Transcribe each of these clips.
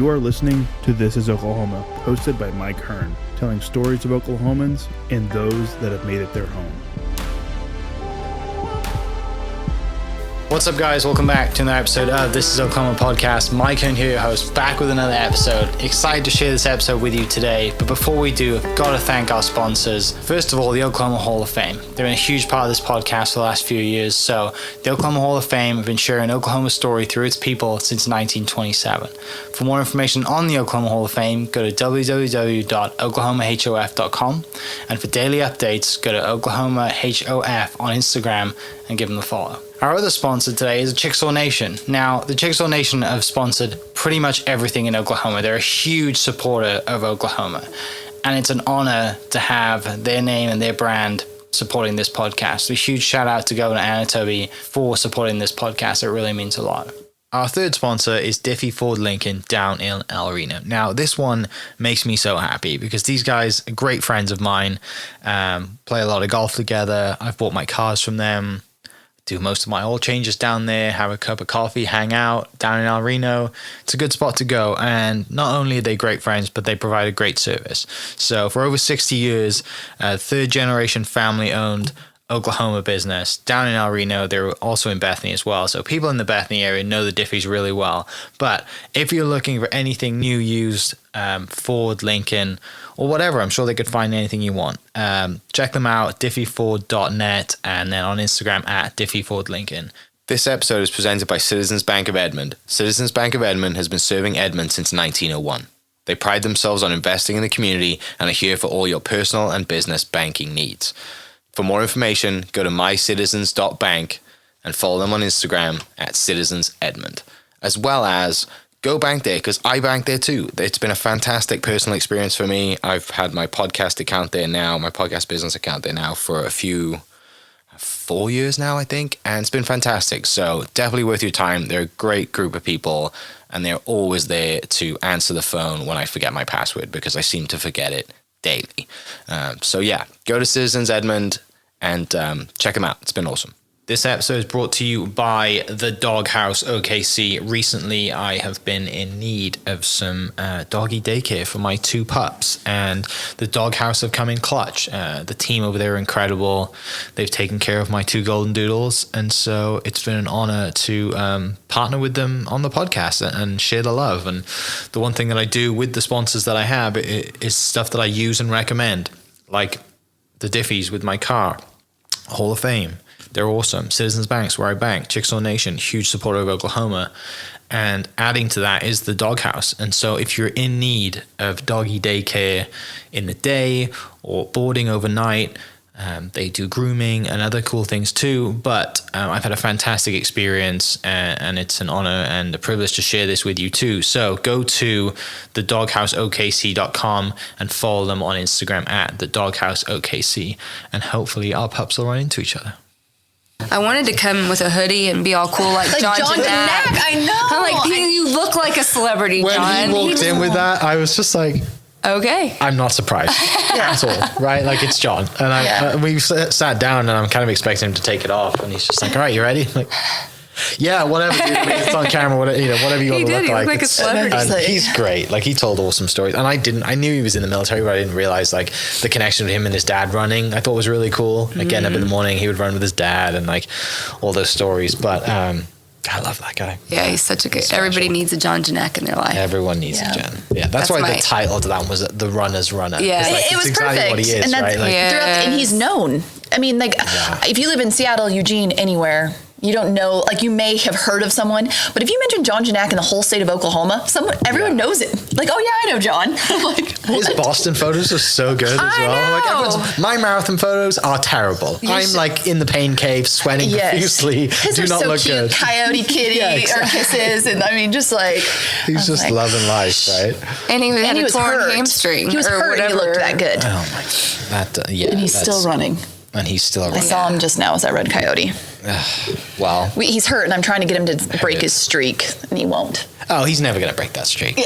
You are listening to This is Oklahoma, hosted by Mike Hearn, telling stories of Oklahomans and those that have made it their home. What's up, guys? Welcome back to another episode of This is Oklahoma Podcast. Mike Hearn here, your host, back with another episode. Excited to share this episode with you today, but before we do, I've got to thank our sponsors. First of all, the Oklahoma Hall of Fame. They've been a huge part of this podcast for the last few years. So the Oklahoma Hall of Fame have been sharing Oklahoma's story through its people since 1927. For more information on the Oklahoma Hall of Fame, go to www.oklahomahof.com. And for daily updates, go to oklahomahof on Instagram and give them a follow. Our other sponsor today is Chickasaw Nation. Now, the Chickasaw Nation have sponsored pretty much everything in Oklahoma. They're a huge supporter of Oklahoma, and it's an honor to have their name and their brand supporting this podcast. A huge shout out to Governor Anatobi for supporting this podcast. It really means a lot. Our third sponsor is Diffie Ford Lincoln down in El Reno. Now, this one makes me so happy because these guys are great friends of mine, play a lot of golf together. I've bought my cars from them, do most of my oil changes down there, have a cup of coffee, hang out down in El Reno. It's a good spot to go. And not only are they great friends, but they provide a great service. So for over 60 years, third generation family owned Oklahoma business down in El Reno. They're also in Bethany as well. So people in the Bethany area know the Diffies really well. But if you're looking for anything new, used, Ford, Lincoln, or whatever, I'm sure they could find anything you want. Check them out, diffieford.net, and then on Instagram at diffiefordlincoln. This episode is presented by Citizens Bank of Edmond. Citizens Bank of Edmond has been serving Edmond since 1901. They pride themselves on investing in the community and are here for all your personal and business banking needs. For more information, go to mycitizens.bank and follow them on Instagram at citizensedmond, as well as go bank there, because I bank there too. It's been a fantastic personal experience for me. I've had my podcast account there now, my podcast business account there now for 4 years now, I think, and it's been fantastic. So definitely worth your time. They're a great group of people, and they're always there to answer the phone when I forget my password, because I seem to forget it daily. So yeah, go to Citizens Edmond and check them out. It's been awesome. This episode is brought to you by the Dog House OKC. Recently, I have been in need of some doggy daycare for my 2 pups, and the Dog House have come in clutch. The team over there are incredible. They've taken care of my 2 golden doodles, and so it's been an honor to partner with them on the podcast and share the love. And the one thing that I do with the sponsors that I have is stuff that I use and recommend, like the Diffies with my car, Hall of Fame. They're awesome. Citizens Banks, where I bank. Chickasaw Nation, huge supporter of Oklahoma. And adding to that is the Dog House. And so if you're in need of doggy daycare in the day or boarding overnight, they do grooming and other cool things too. But I've had a fantastic experience, and it's an honor and a privilege to share this with you too. So go to thedogHouseOKC.com and follow them on Instagram at thedogHouseOKC. And hopefully our pups will run into each other. I wanted to come with a hoodie and be all cool like John Janack. I know. I'm like, you look like a celebrity, when John. When he walked in with that, I was just like, okay. I'm not surprised at all, right? Like, it's John. And we sat down, and I'm kind of expecting him to take it off. And he's just like, all right, you ready? I'm like, yeah, whatever, dude. I mean, it's on camera, whatever you want to look like. He looked like a celebrity. And he's great. Like, he told awesome stories. And I knew he was in the military, but I didn't realize, like, the connection with him and his dad running, I thought was really cool. Like, getting up in the morning, he would run with his dad and, like, all those stories. But I love that guy. Yeah, he's such a good... Everybody needs a John Janack in their life. Everyone needs a John. Yeah, that's why the title to that one was The Runner's Runner. Yeah. It was exactly perfect. What he is, and that's, right? and he's known. I mean, like, if you live in Seattle, Eugene, anywhere, you don't know, like, you may have heard of someone, but if you mention John Janack in the whole state of Oklahoma, everyone knows it. Like, oh yeah, I know John. Like, his Boston photos are so good as well. Like, my marathon photos are terrible. I'm like in the pain cave, sweating profusely. His do are not so look cute. good. Coyote Kitty or kisses, and I mean, just like he's just loving life, right? And he had a torn hamstring. He was hurt. And he looked that good. Oh my god, and he's still running. And he's still running. I saw him just now as I read Coyote. Wow. He's hurt, and I'm trying to get him to break his streak, and he won't. Oh, he's never going to break that streak. Yeah.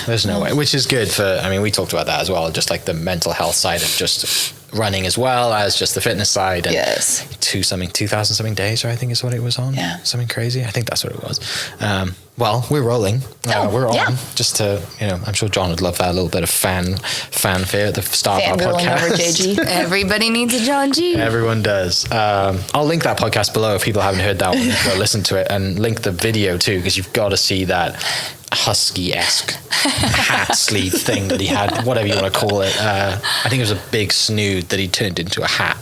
There's no way, which is good for, I mean, we talked about that as well, just like the mental health side of just running as well as just the fitness side. And Yes. 2,000 something days, I think is what it was on. Yeah. Something crazy. I think that's what it was. Well, we're rolling. We're on. yeah. Just to, I'm sure John would love that, a little bit of fanfare at the start of our Fangirling podcast. over JG. Everybody needs a John G. Everyone does. I'll link that podcast below if people haven't heard that one. Go listen to it, and link the video too, because you've got to see that husky-esque hat sleeve thing that he had, whatever you want to call it. I think it was a big snood that he turned into a hat.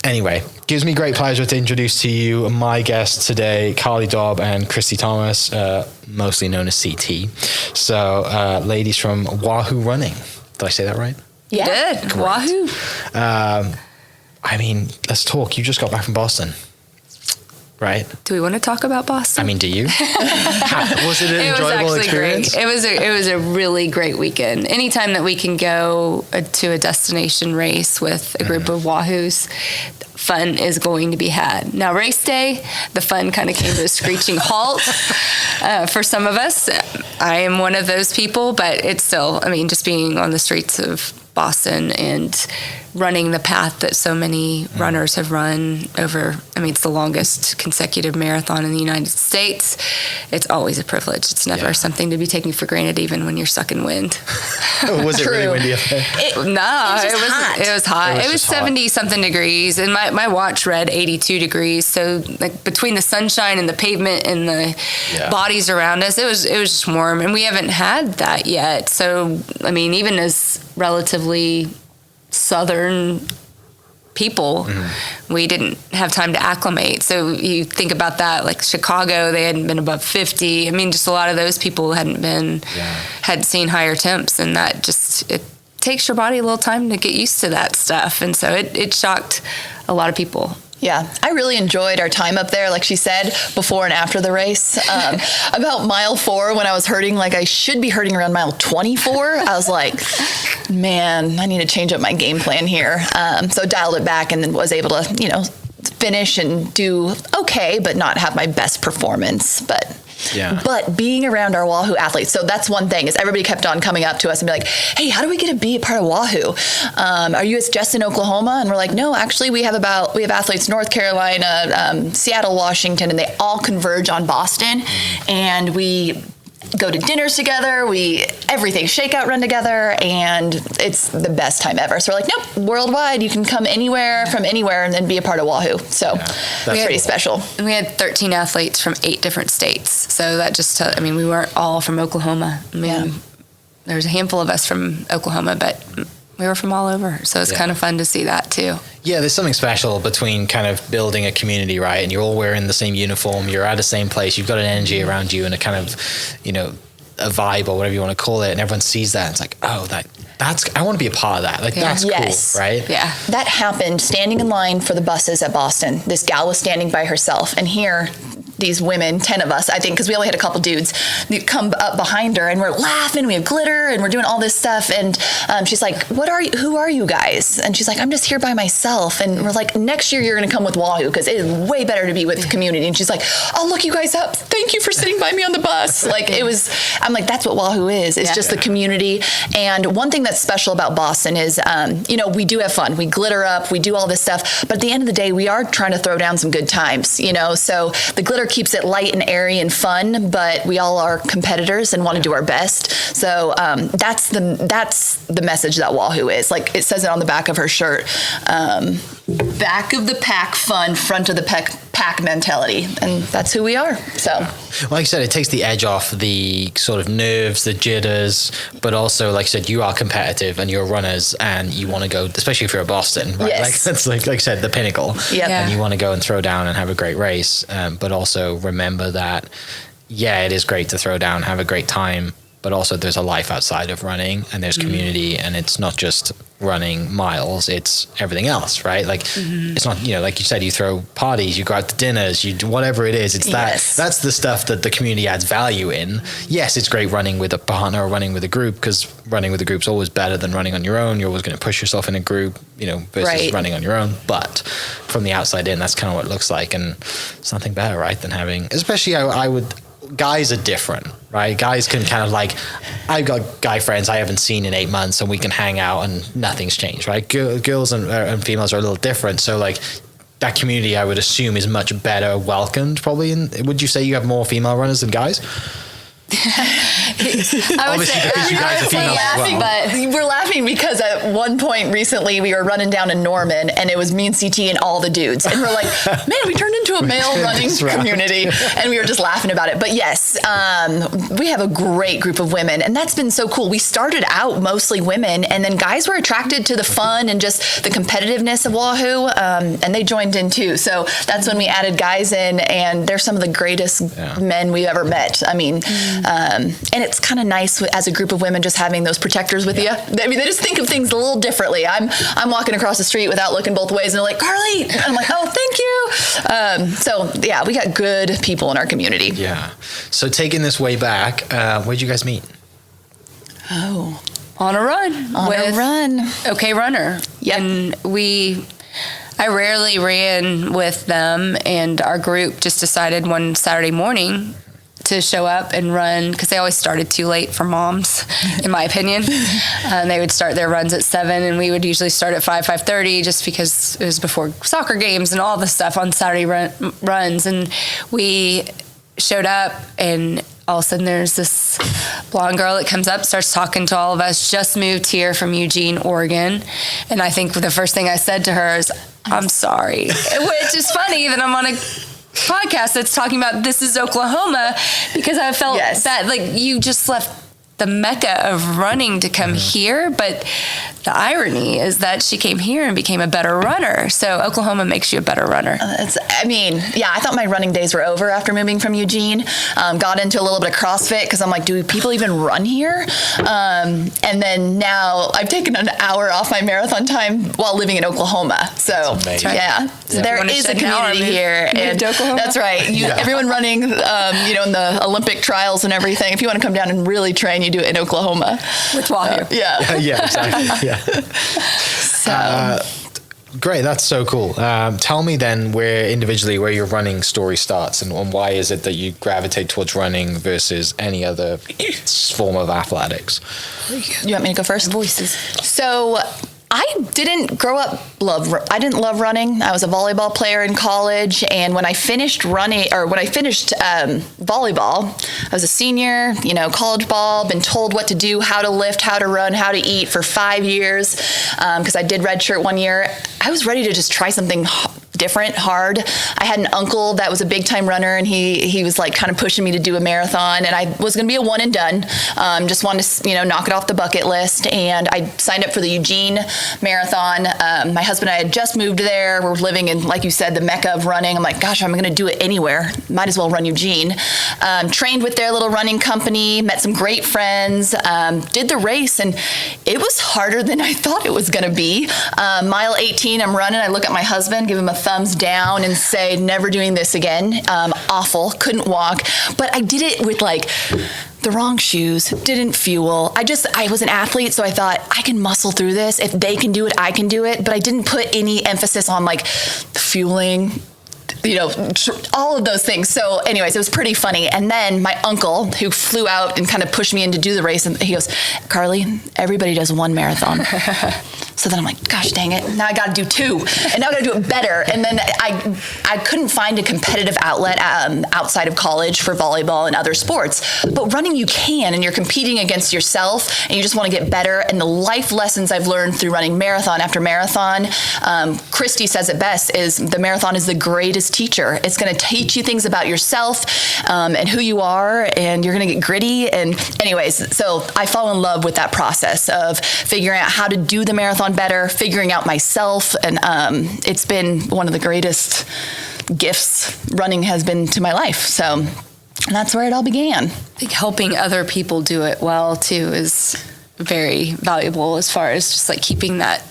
Anyway, gives me great pleasure to introduce to you my guests today, Carlee Daub and Christie Thomas, mostly known as CT. So, ladies from Wahoo Running. Did I say that right? Yeah. Good. Wahoo. I mean, let's talk. You just got back from Boston, right? Do we want to talk about Boston? I mean, do you? Was it an enjoyable experience? Great. It was a really great weekend. Anytime that we can go to a destination race with a group of Wahoos, fun is going to be had. Now, race day, the fun kind of came to a screeching halt for some of us. I am one of those people, but it's still, just being on the streets of Boston and running the path that so many runners have run over, it's the longest consecutive marathon in the United States. It's always a privilege. It's never something to be taken for granted, even when you're sucking wind. Was it really windy up there? It was hot. It was 70 something degrees, and my watch read 82 degrees. So like between the sunshine and the pavement and the bodies around us, it was just warm, and we haven't had that yet. So even as relatively southern people, we didn't have time to acclimate. So you think about that, like Chicago, they hadn't been above 50. Just a lot of those people hadn't seen higher temps, and that it takes your body a little time to get used to that stuff. And so it shocked a lot of people. Yeah, I really enjoyed our time up there, like she said, before and after the race. About mile 4, when I was hurting, like I should be hurting around mile 24, I was like, man, I need to change up my game plan here. So dialed it back and then was able to, finish and do okay, but not have my best performance. But being around our Wahoo athletes, so that's one thing, is everybody kept on coming up to us and be like, hey, how do we get to be a part of Wahoo? Are you just in Oklahoma? And we're like, no, actually we have athletes North Carolina, Seattle, Washington, and they all converge on Boston. And we go to dinners together, everything, shakeout run together, and it's the best time ever. So we're like, nope, worldwide, you can come anywhere from anywhere and then be a part of Wahoo. So that's pretty special. And we had 13 athletes from 8 different states. So that just, we weren't all from Oklahoma. There was a handful of us from Oklahoma, but we were from all over. So it's kind of fun to see that too. Yeah, there's something special between kind of building a community, right? And you're all wearing the same uniform, you're at the same place, you've got an energy around you and a kind of, a vibe or whatever you want to call it. And everyone sees that. And it's like, oh, that's, I want to be a part of that. Like, that's cool, right? Yeah. That happened standing in line for the buses at Boston. This gal was standing by herself. And here, these women, 10 of us, I think, because we only had a couple dudes, they come up behind her and we're laughing, we have glitter and we're doing all this stuff. And she's like, who are you guys? And she's like, I'm just here by myself. And we're like, next year you're going to come with Wahoo because it is way better to be with the community. And she's like, I'll look you guys up. Thank you for sitting by me on the bus. I'm like, that's what Wahoo is. It's just the community. And one thing that's special about Boston is, we do have fun. We glitter up, we do all this stuff. But at the end of the day, we are trying to throw down some good times, so the glitter keeps it light and airy and fun, but we all are competitors and want to do our best. So that's the message that Wahoo is. Like it says it on the back of her shirt. Back of the pack fun, front of the pack mentality. And that's who we are. So, like you said, it takes the edge off the sort of nerves, the jitters, but also, like you said, you are competitive and you're runners and you want to go, especially if you're at Boston, right? Yes. That's like I said, the pinnacle. Yep. And you want to go and throw down and have a great race. But also remember that, it is great to throw down, have a great time, but also there's a life outside of running and there's community and it's not just running miles, it's everything else, right? Like it's not, like you said, you throw parties, you go out to dinners, you do whatever it is. It's that's the stuff that the community adds value in. Yes, it's great running with a partner or running with a group because running with a group's always better than running on your own. You're always going to push yourself in a group, versus running on your own. But from the outside in, that's kind of what it looks like. And it's nothing better, right, than having, especially I guys are different, right? Guys can kind of like, I've got guy friends I haven't seen in 8 months and we can hang out and nothing's changed, right? Girls and females are a little different. So like that community, I would assume, is much better welcomed probably. Would you say you have more female runners than guys? I would say, because you guys are females as well. But we're laughing because at one point recently we were running down in Norman and it was me and CT and all the dudes. And we're like, man, we turned into a male running community. And we were just laughing about it. But yes, we have a great group of women. And that's been so cool. We started out mostly women and then guys were attracted to the fun and just the competitiveness of Wahoo. And they joined in too. So that's when we added guys in, and they're some of the greatest men we've ever met. I mean, and it's kind of nice as a group of women just having those protectors with you. I mean, they just think of things a little differently. I'm walking across the street without looking both ways, and they're like, Carlee, and I'm like, oh, thank you. So yeah, we got good people in our community. Yeah. So taking this way back, where'd you guys meet? Oh, on a run. On a run. OK Runner. Yep. And I rarely ran with them, and our group just decided one Saturday morning to show up and run, because they always started too late for moms, in my opinion. They would start their runs at 7, and we would usually start at 5:30, just because it was before soccer games and all the stuff on Saturday runs. And we showed up, and all of a sudden there's this blonde girl that comes up, starts talking to all of us, just moved here from Eugene, Oregon. And I think the first thing I said to her is, I'm sorry. Which is funny that I'm on a podcast that's talking about this is Oklahoma, because I felt that like you just left the mecca of running to come here, but the irony is that she came here and became a better runner. So Oklahoma makes you a better runner. I thought my running days were over after moving from Eugene. Got into a little bit of CrossFit because I'm like, do people even run here? And then now I've taken an hour off my marathon time while living in Oklahoma. So there is a community here, and that's right. Everyone running, in the Olympic trials and everything. If you want to come down and really train, you do it in Oklahoma with Wahoo. Yeah, exactly. Yeah. So great, that's so cool. Tell me then where your running story starts, and why is it that you gravitate towards running versus any other form of athletics? You want me to go first? Voices. So I didn't grow up I didn't love running. I was a volleyball player in college, and when I finished volleyball, I was a senior, college ball, been told what to do, how to lift, how to run, how to eat for 5 years, because I did redshirt 1 year. I was ready to just try something different, hard. I had an uncle that was a big time runner, and he was like kind of pushing me to do a marathon, and I was going to be a one and done. Just wanted to, knock it off the bucket list. And I signed up for the Eugene Marathon. My husband and I had just moved there. We're living in, like you said, the mecca of running. I'm like, gosh, I'm going to do it anywhere. Might as well run Eugene. Trained with their little running company, met some great friends, did the race, and it was harder than I thought it was going to be. Mile 18, I'm running. I look at my husband, give him a thumbs down and say, never doing this again. Awful, couldn't walk. But I did it with like the wrong shoes, didn't fuel. I was an athlete, so I thought I can muscle through this. If they can do it, I can do it. But I didn't put any emphasis on like fueling, all of those things. So anyways, it was pretty funny. And then my uncle, who flew out and kind of pushed me in to do the race, and he goes, Carlee, everybody does one marathon. So then I'm like, gosh dang it, now I got to do 2, and now I got to do it better. And then I couldn't find a competitive outlet outside of college for volleyball and other sports. But running you can, and you're competing against yourself, and you just want to get better. And the life lessons I've learned through running marathon after marathon, Christie says it best, is the marathon is the greatest teacher. It's going to teach you things about yourself and who you are, and you're going to get gritty. And anyways, so I fall in love with that process of figuring out how to do the marathon better, figuring out myself, and it's been one of the greatest gifts running has been to my life. So that's where it all began. I think helping other people do it well too is very valuable, as far as just like keeping that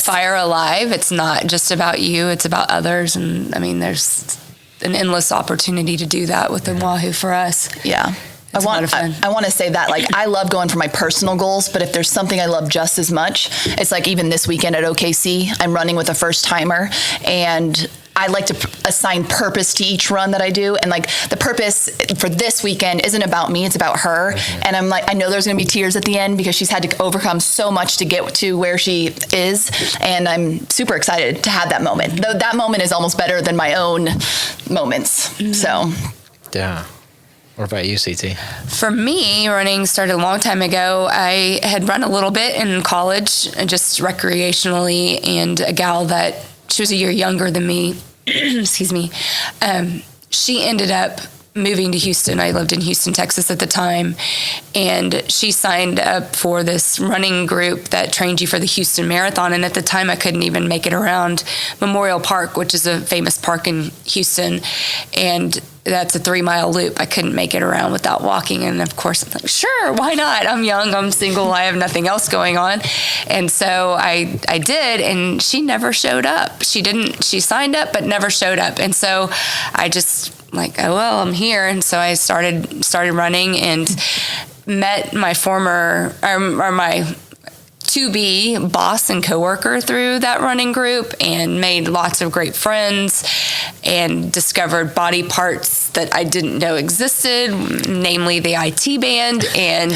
fire alive. It's not just about you, it's about others. And I mean, there's an endless opportunity to do that within Wahoo for us. Yeah. I want to say that, like, I love going for my personal goals, but if there's something I love just as much, it's like even this weekend at OKC, I'm running with a first timer, and I like to assign purpose to each run that I do. And like the purpose for this weekend isn't about me, it's about her. And I'm like, I know there's going to be tears at the end because she's had to overcome so much to get to where she is. And I'm super excited to have that moment. Though that moment is almost better than my own moments. So. Yeah. What about you, CT? For me, running started a long time ago. I had run a little bit in college, just recreationally, and a gal that, she was a year younger than me, excuse me, she ended up moving to Houston. I lived in Houston, Texas at the time, and she signed up for this running group that trained you for the Houston Marathon. And at the time, I couldn't even make it around Memorial Park, which is a famous park in Houston, and that's a 3-mile loop. I couldn't make it around without walking. And of course, I'm like, sure, why not? I'm young, I'm single, I have nothing else going on. And so I did, and she never showed up. She signed up, but never showed up. And so I just like, oh, well, I'm here. And so I started running and met my former, or my to-be boss and coworker through that running group, and made lots of great friends and discovered body parts that I didn't know existed, namely the IT band, and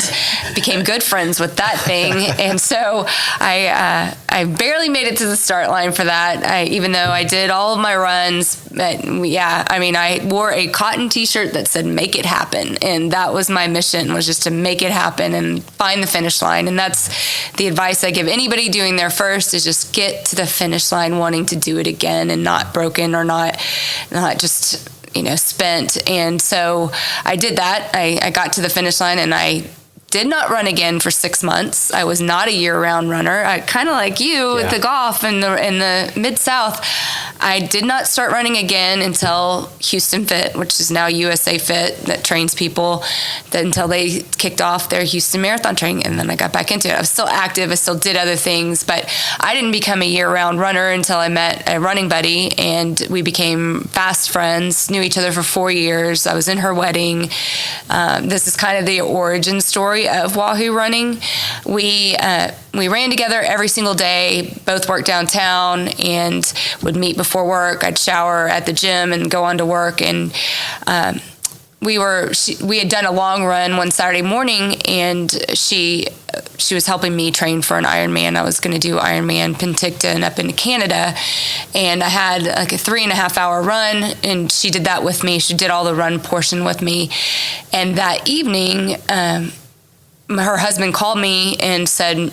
became good friends with that thing. And so I barely made it to the start line for that, even though I did all of my runs. But yeah, I mean, I wore a cotton t-shirt that said "Make it happen," and that was my mission, was just to make it happen and find the finish line. And that's the advice I give anybody doing their first, is just get to the finish line wanting to do it again, and not broken, or not just, spent. And so I did that. I got to the finish line, and I did not run again for 6 months. I was not a year-round runner. I kind of like you with the golf in the Mid-South. I did not start running again until Houston Fit, which is now USA Fit, that trains people, until they kicked off their Houston Marathon training, and then I got back into it. I was still active. I still did other things, but I didn't become a year-round runner until I met a running buddy, and we became fast friends, knew each other for 4 years. I was in her wedding. This is kind of the origin story of Wahoo running. We ran together every single day, both worked downtown, and would meet before work. I'd shower at the gym and go on to work. And we had done a long run one Saturday morning, and she was helping me train for an Ironman. I was going to do Ironman Penticton up in Canada, and I had like a 3.5 hour run, and she did that with me. She did all the run portion with me. And that evening, her husband called me and said,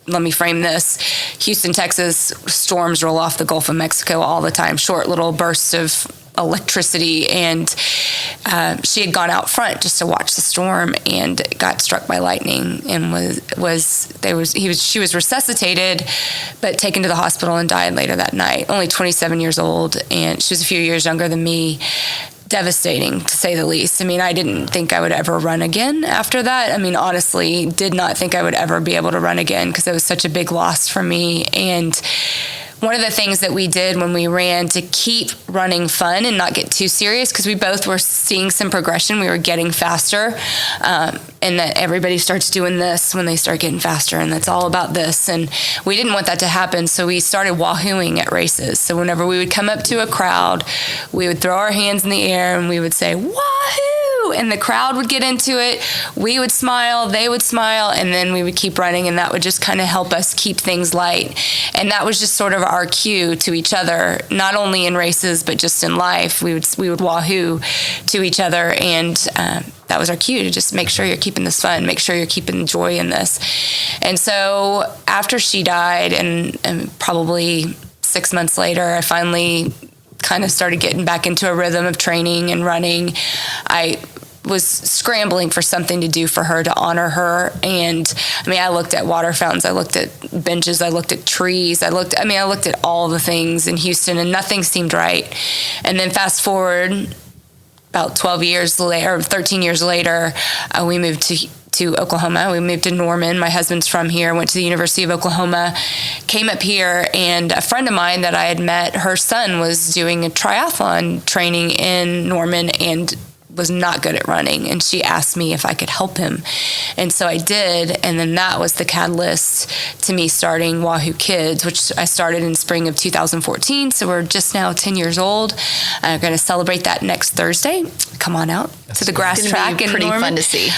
let me frame this. Houston, Texas, storms roll off the Gulf of Mexico all the time, short little bursts of electricity. And she had gone out front just to watch the storm and got struck by lightning, and she was resuscitated, but taken to the hospital and died later that night. Only 27 years old, and she was a few years younger than me. Devastating, to say the least. I mean, I didn't think I would ever run again after that. I mean, honestly, did not think I would ever be able to run again, because it was such a big loss for me. And one of the things that we did when we ran to keep running fun and not get too serious, because we both were seeing some progression, we were getting faster, and that everybody starts doing this when they start getting faster, and that's all about this. And we didn't want that to happen, so we started wahooing at races. So whenever we would come up to a crowd, we would throw our hands in the air and we would say, "Wahoo!" And the crowd would get into it. We would smile, they would smile, and then we would keep running, and that would just kind of help us keep things light. And that was just sort of our cue to each other, not only in races, but just in life. We would wahoo to each other, and that was our cue to just make sure you're keeping this fun, make sure you're keeping joy in this. And so after she died, and probably 6 months later, I finally kind of started getting back into a rhythm of training and running. I was scrambling for something to do for her, to honor her. And I mean, I looked at water fountains, I looked at benches, I looked at trees, I looked at all the things in Houston, and nothing seemed right. And then fast forward about 12 years later, or 13 years later, we moved to Oklahoma. We moved to Norman. My husband's from here, went to the University of Oklahoma, came up here, and a friend of mine that I had met, her son was doing a triathlon training in Norman, and was not good at running, and she asked me if I could help him. And so I did, and then that was the catalyst to me starting Wahoo Kids, which I started in spring of 2014, so we're just now 10 years old. I'm going to celebrate that next Thursday. Come on out to the grass track. It's pretty fun to see.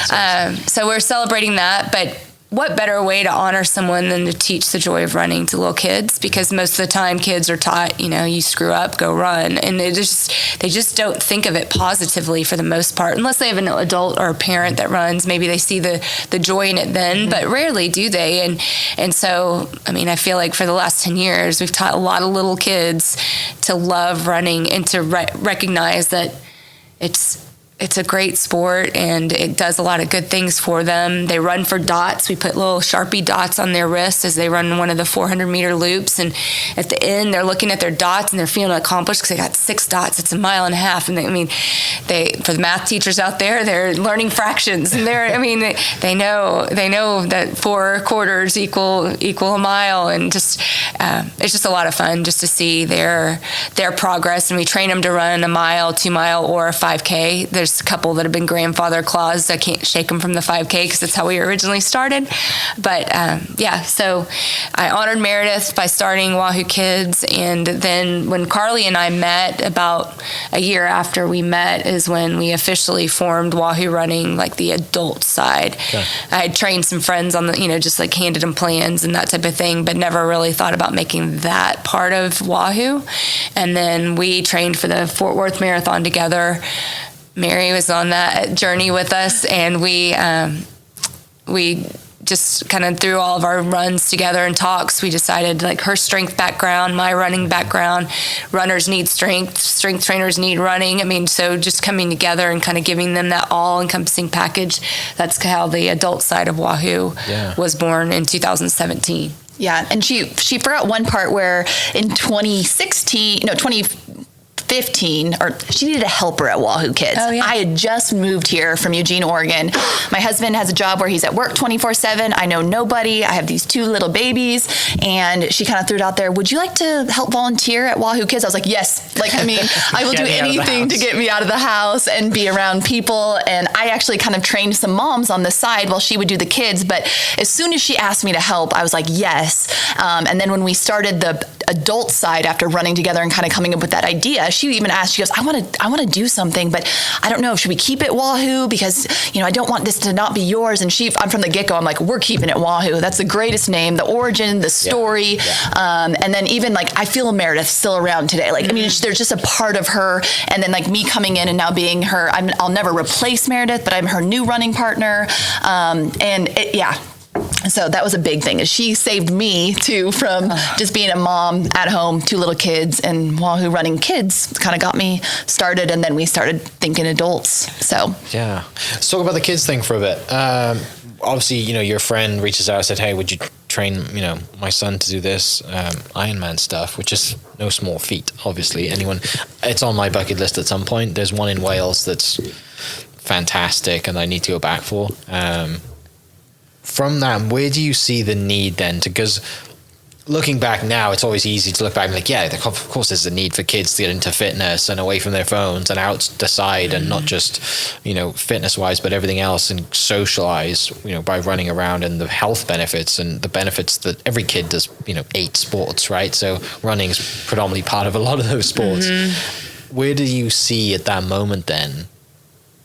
So we're celebrating that, but what better way to honor someone than to teach the joy of running to little kids? Because most of the time kids are taught, you screw up, go run. And they just don't think of it positively for the most part, unless they have an adult or a parent that runs. Maybe they see the joy in it then, but rarely do they. And so, I feel like for the last 10 years, we've taught a lot of little kids to love running and to recognize that it's a great sport and it does a lot of good things for them. They run for dots. We put little Sharpie dots on their wrists as they run one of the 400-meter loops. And at the end, they're looking at their dots and they're feeling accomplished because they got 6 dots. It's 1.5 miles. And for the math teachers out there, they're learning fractions. And they know that 4 quarters equal 1 mile. And just it's just a lot of fun just to see their progress. And we train them to run 1 mile, 2 mile, or a 5K. There's a couple that have been grandfather claws. I can't shake them from the 5K because that's how we originally started. But so I honored Meredith by starting Wahoo Kids. And then when Carlee and I met, about a year after we met, is when we officially formed Wahoo Running, like the adult side. Okay. I had trained some friends on just like handed them plans and that type of thing, but never really thought about making that part of Wahoo. And then we trained for the Fort Worth Marathon together. Mary was on that journey with us, and we just kind of through all of our runs together and talks, we decided like her strength background, my running background, runners need strength trainers need running. So just coming together and kind of giving them that all-encompassing package. That's how the adult side of Wahoo was born in 2017. Yeah, and she forgot one part where in 2015, or she needed a helper at Wahoo Kids. Oh, yeah. I had just moved here from Eugene, Oregon. My husband has a job where he's at work 24/7. I know nobody. I have these 2 little babies, and she kind of threw it out there. Would you like to help volunteer at Wahoo Kids? I was like, yes. I will do anything to get me out of the house and be around people. And I actually kind of trained some moms on the side while she would do the kids. But as soon as she asked me to help, I was like, yes. And then when we started the adult side after running together and kind of coming up with that idea, she even asked, she goes, I want to do something, but I don't know, should we keep it Wahoo? Because, I don't want this to not be yours. And I'm from the get-go, I'm like, we're keeping it Wahoo. That's the greatest name, the origin, the story. Yeah. And then even I feel Meredith still around today. There's just a part of her. And then me coming in and now being her, I'll never replace Meredith, but I'm her new running partner. So that was a big thing. She saved me too from just being a mom at home, 2 little kids, and Wahoo Running Kids kind of got me started. And then we started thinking adults. So yeah, let's talk about the kids thing for a bit. Obviously, your friend reaches out and said, "Hey, would you train, my son to do this Ironman stuff?" Which is no small feat. Obviously, it's on my bucket list at some point. There's one in Wales that's fantastic, and I need to go back for. From that, where do you see the need then? Because looking back now, it's always easy to look back and be like, yeah, of course there's a need for kids to get into fitness and away from their phones and out to side and not just, fitness-wise, but everything else, and socialize, by running around, and the health benefits and the benefits that every kid does, 8 sports, right? So running is predominantly part of a lot of those sports. Mm-hmm. Where do you see at that moment then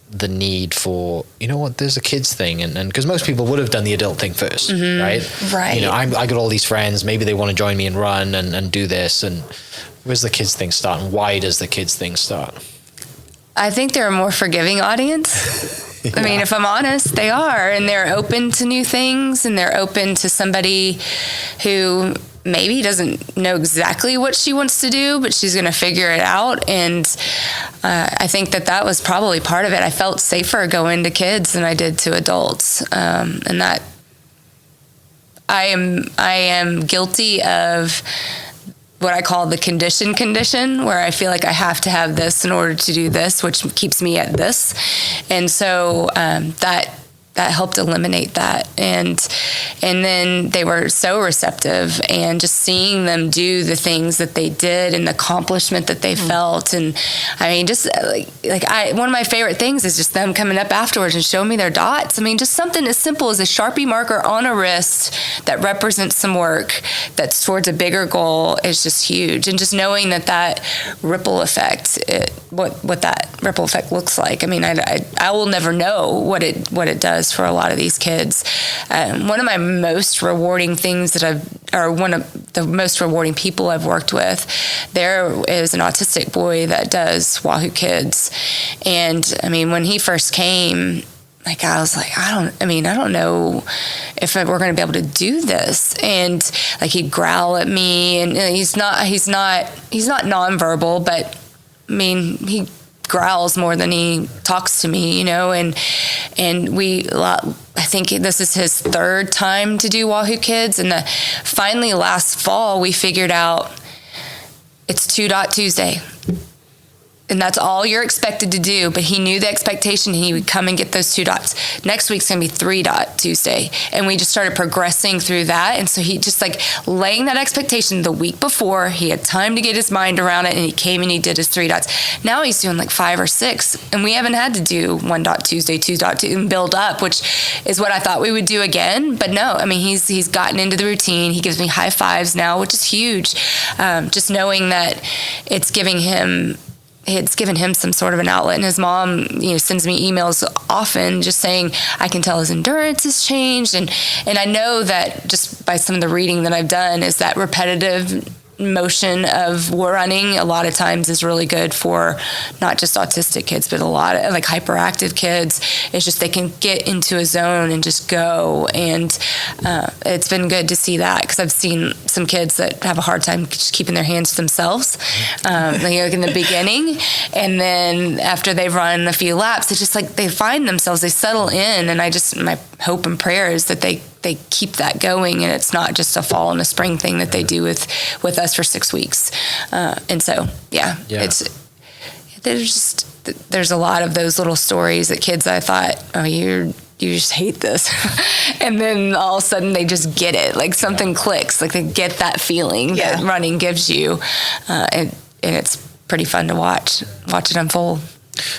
the need for, there's a kids thing, and because most people would have done the adult thing first, right? I got all these friends, maybe they want to join me and run and do this, and where's the kids thing start, and why does the kids thing start? I think they're a more forgiving audience. Yeah. If I'm honest, they are, and they're open to new things, and they're open to somebody who maybe doesn't know exactly what she wants to do, but she's going to figure it out. And I think that was probably part of it. I felt safer going to kids than I did to adults. And that I am guilty of what I call the condition, where I feel like I have to have this in order to do this, which keeps me at this. And so that helped eliminate that. And then they were so receptive, and just seeing them do the things that they did and the accomplishment that they felt. And I mean, just one of my favorite things is just them coming up afterwards and showing me their dots. I mean, just something as simple as a Sharpie marker on a wrist that represents some work that's towards a bigger goal is just huge. And just knowing that ripple effect, what that ripple effect looks like. I mean, I will never know what it does for a lot of these kids. One of my most rewarding things one of the most rewarding people I've worked with, there is an autistic boy that does Wahoo Kids. And I mean, when he first came, like, I was like, I don't know if we're going to be able to do this. And like, he'd growl at me, and he's not nonverbal, but I mean, he growls more than he talks to me, and I think this is his third time to do Wahoo Kids. And finally last fall, we figured out it's 2 Dot Tuesday. And that's all you're expected to do. But he knew the expectation. He would come and get those 2 dots. Next week's going to be 3 Dot Tuesday. And we just started progressing through that. And so he just laying that expectation the week before, he had time to get his mind around it, and he came and he did his 3 dots. Now he's doing 5 or 6. And we haven't had to do 1 Dot Tuesday, 2 Dot Tuesday, and build up, which is what I thought we would do again. But no, I mean, he's gotten into the routine. He gives me high fives now, which is huge. Just knowing that it's given him some sort of an outlet. And his mom, sends me emails often just saying, I can tell his endurance has changed. And I know that just by some of the reading that I've done is that repetitive motion of running a lot of times is really good for not just autistic kids, but a lot of hyperactive kids. It's just they can get into a zone and just go. And it's been good to see that, because I've seen some kids that have a hard time just keeping their hands to themselves in the beginning, and then after they've run a few laps, it's just they find themselves, they settle in. And my hope and prayer is that they keep that going, and it's not just a fall and a spring thing that they do with us for 6 weeks. And so, there's a lot of those little stories that kids, I thought, oh, you just hate this. And then all of a sudden they just get it. Something clicks. They get that feeling that running gives you. And it's pretty fun to watch it unfold.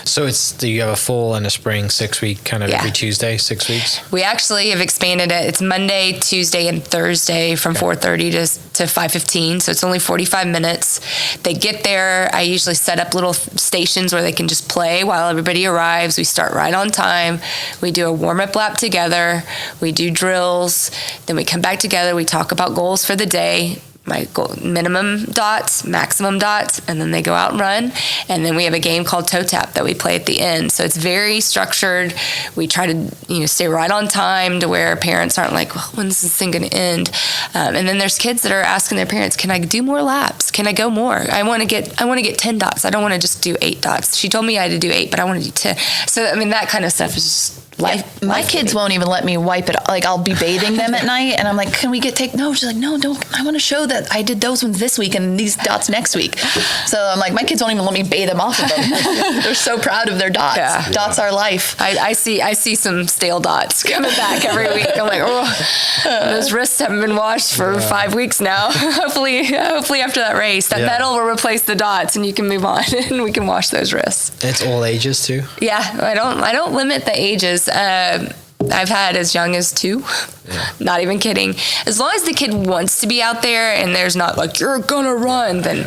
So do you have a full and a spring 6-week kind of every Tuesday, 6 weeks? We actually have expanded it. It's Monday, Tuesday, and Thursday from 4:30 to 5:15. So it's only 45 minutes. They get there. I usually set up little stations where they can just play while everybody arrives. We start right on time. We do a warm-up lap together. We do drills. Then we come back together. We talk about goals for the day. My goal, minimum dots, maximum dots, and then they go out and run. And then we have a game called Toe Tap that we play at the end. So it's very structured. We try to stay right on time to where parents aren't like, well, when's this thing going to end? And then there's kids that are asking their parents, can I do more laps? Can I go more? I want to get 10 dots. I don't want to just do 8 dots. She told me I had to do 8, but I want to do 10. So I mean, that kind of stuff is just my kids won't even let me wipe it. I'll be bathing them at night, and I'm like, can we no, she's like, no, don't. I want to show that I did those ones this week and these dots next week. So I'm like, my kids won't even let me bathe them off of them. They're so proud of their dots. Yeah. Dots are life. I see some stale dots coming back every week. I'm like, oh, those wrists haven't been washed for 5 weeks now. hopefully after that race, that metal will replace the dots, and you can move on and we can wash those wrists. It's all ages too? Yeah, I don't limit the ages. I've had as young as 2. Yeah. Not even kidding. As long as the kid wants to be out there and there's not you're gonna run, then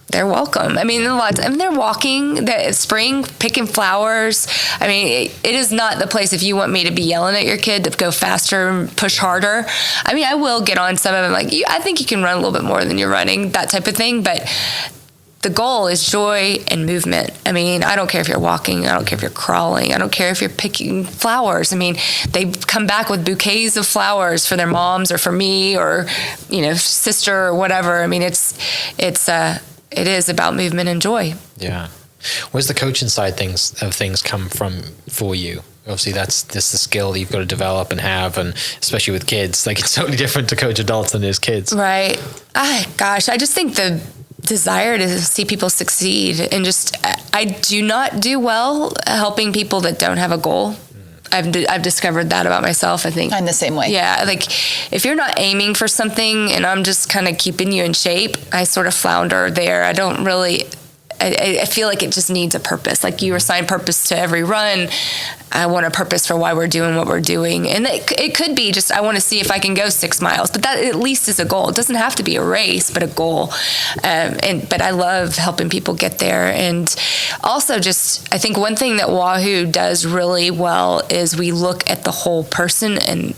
they're welcome. I mean, they're walking, the spring, picking flowers. I mean, it is not the place if you want me to be yelling at your kid to go faster and push harder. I mean, I will get on some of them I think you can run a little bit more than you're running, that type of thing, but the goal is joy and movement. I mean, I don't care if you're walking. I don't care if you're crawling. I don't care if you're picking flowers. I mean, they come back with bouquets of flowers for their moms or for me or, sister or whatever. I mean, it is about movement and joy. Yeah. Where's the coaching side of things come from for you? Obviously, that's the skill that you've got to develop and have, and especially with kids. It's totally different to coach adults than it is kids. Right. Gosh, I just think the desire to see people succeed, and just I do not do well helping people that don't have a goal. I've discovered that about myself. I think I'm the same way. Yeah, like if you're not aiming for something and I'm just kind of keeping you in shape, I sort of flounder there. I don't really. I feel like it just needs a purpose. Like you assign purpose to every run. I want a purpose for why we're doing what we're doing. And it could be just, I want to see if I can go 6 miles, but that at least is a goal. It doesn't have to be a race, but a goal. But I love helping people get there. And also just, I think one thing that Wahoo does really well is we look at the whole person and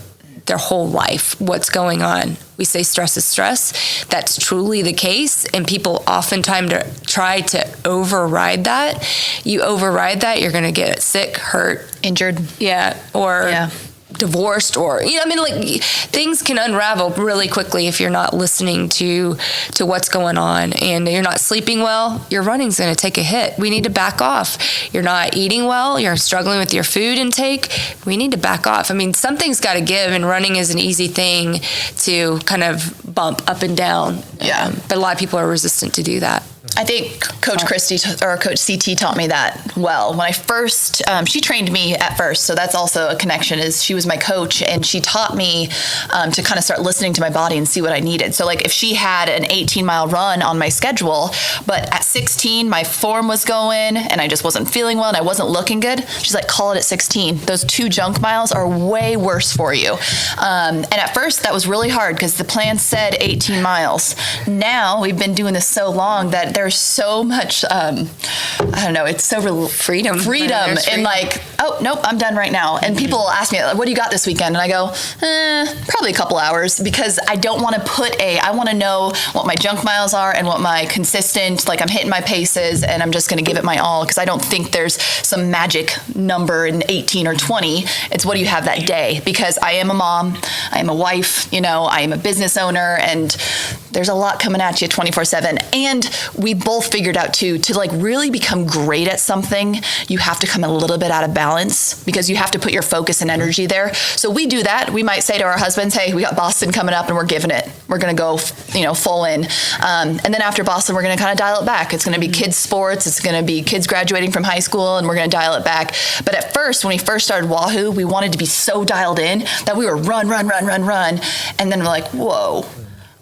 their whole life, what's going on. We say stress is stress. That's truly the case. And people oftentimes try to override that. You override that, you're going to get sick, hurt, injured. Yeah. Or divorced, or like things can unravel really quickly if you're not listening to what's going on, and you're not sleeping well. Your running's going to take a hit. We need to back off. You're not eating well, you're struggling with your food intake, we need to back off. Something's got to give, and running is an easy thing to kind of bump up and down. But a lot of people are resistant to do that. I think Coach Christie or Coach CT taught me that well. When I first, she trained me at first, so that's also a connection, is she was my coach, and she taught me to kind of start listening to my body and see what I needed. So like if she had an 18-mile run on my schedule, but at 16, my form was going and I just wasn't feeling well and I wasn't looking good, she's like, call it at 16. Those 2 junk miles are way worse for you. And at first that was really hard because the plan said 18 miles. Now we've been doing this so long that there's so much, I don't know, it's so freedom and like, oh, nope, I'm done right now. And people will ask me, what do you got this weekend? And I go, probably a couple hours, because I don't want to I want to know what my junk miles are and what my consistent, like I'm hitting my paces and I'm just going to give it my all, because I don't think there's some magic number in 18 or 20. It's what do you have that day? Because I am a mom, I am a wife, I am a business owner, and there's a lot coming at you 24/7. And we both figured out too, to like really become great at something, you have to come a little bit out of balance, because you have to put your focus and energy there. So we do that. We might say to our husbands, hey, we got Boston coming up and we're giving it. We're going to go, full in. And then after Boston, we're going to kind of dial it back. It's going to be kids sports. It's going to be kids graduating from high school, and we're going to dial it back. But at first, when we first started Wahoo, we wanted to be so dialed in that we were run. And then we're like, whoa.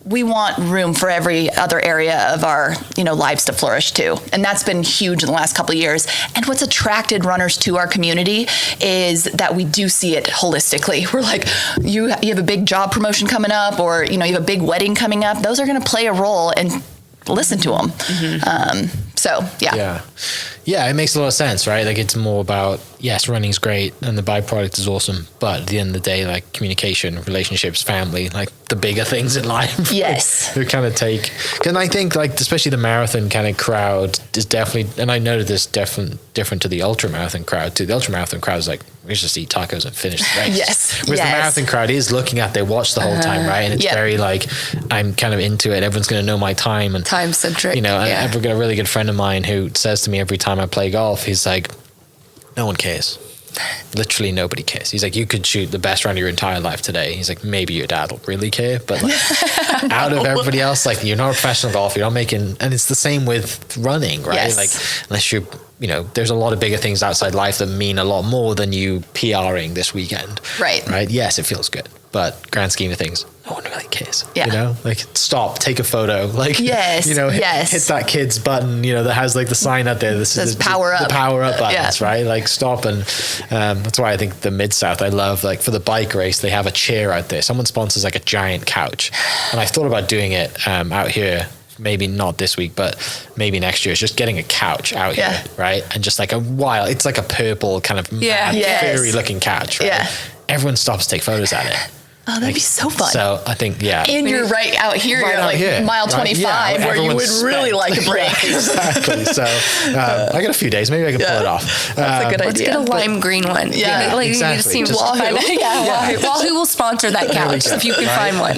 We want room for every other area of our, lives to flourish too. And that's been huge in the last couple of years. And what's attracted runners to our community is that we do see it holistically. We're like, you have a big job promotion coming up, or, you have a big wedding coming up. Those are going to play a role, and listen to them. Mm-hmm. Yeah, it makes a lot of sense, right? Like it's more about, yes, running's great and the byproduct is awesome, but at the end of the day, like communication, relationships, family, like the bigger things in life. Yes. Who kind of take, and I think like, especially the marathon kind of crowd is definitely, and I noted this different to the ultra marathon crowd too. The ultra marathon crowd is like, we just eat tacos and finish the race. Yes. Whereas the marathon crowd is looking at their watch the whole time, right? And it's very like, I'm kind of into it. Everyone's going to know my time. And time centric. I've got a really good friend of mine who says to me every time I play golf, he's like, no one cares. Literally nobody cares. He's like, you could shoot the best round of your entire life today. He's like, maybe your dad will really care, but like out of everybody else, like you're not a professional golfer, you're not making, and it's the same with running, right? Yes. Like unless you're, there's a lot of bigger things outside life that mean a lot more than you PRing this weekend. Right. Right. Yes, it feels good, but grand scheme of things, no one really cares. Yeah. Like stop, take a photo, like, hit that kid's button, that has like the sign out there. This is the power up. The power up buttons, right? Like stop. And that's why I think the Mid-South, I love, like for the bike race, they have a chair out there. Someone sponsors like a giant couch. And I thought about doing it out here. Maybe not this week, but maybe next year. It's just getting a couch out here, right? And just like it's like a purple kind of furry looking couch, right? Yeah. Everyone stops to take photos at it. Oh, that'd be so fun. So I think, And you're right out here, you're like mile 25, where you would really like a break. Exactly. So I got a few days. Maybe I can pull it off. That's a good idea. Let's get a lime green one. Yeah, exactly. You just Wahoo. Wahoo will sponsor that couch if you can find one.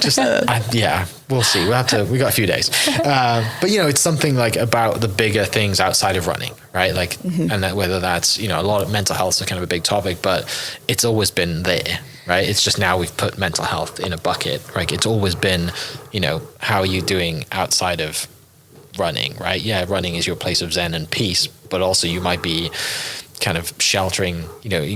We'll see. We got a few days. But it's something like about the bigger things outside of running, right? Like, and that whether that's, a lot of mental health is kind of a big topic, but it's always been there. Right. It's just now we've put mental health in a bucket. Right. It's always been, how are you doing outside of running? Right. Yeah. Running is your place of zen and peace, but also you might be kind of sheltering,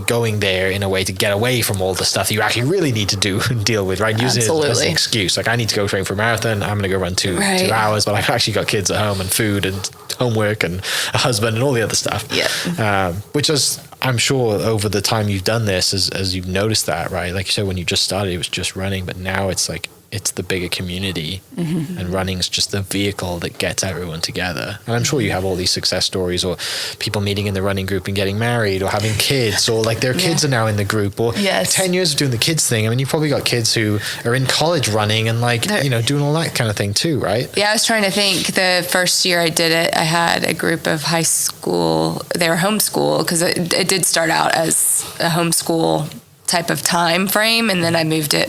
going there in a way to get away from all the stuff you actually really need to do and deal with, right? Using it as an excuse. Like, I need to go train for a marathon. I'm going to go run 2 hours, but I've actually got kids at home and food and homework and a husband and all the other stuff. Yeah. Which is, I'm sure over the time you've done this, as you've noticed that, right? Like you said, when you just started, it was just running, but now it's like, it's the bigger community, and running's just the vehicle that gets everyone together. And I'm sure you have all these success stories, or people meeting in the running group and getting married, or having kids, or like their kids are now in the group, or 10 years of doing the kids thing. I mean, you've probably got kids who are in college running and like, doing all that kind of thing too, right? Yeah, I was trying to think. The first year I did it, I had a group of high school, they were homeschool, because it did start out as a homeschool type of time frame, and then I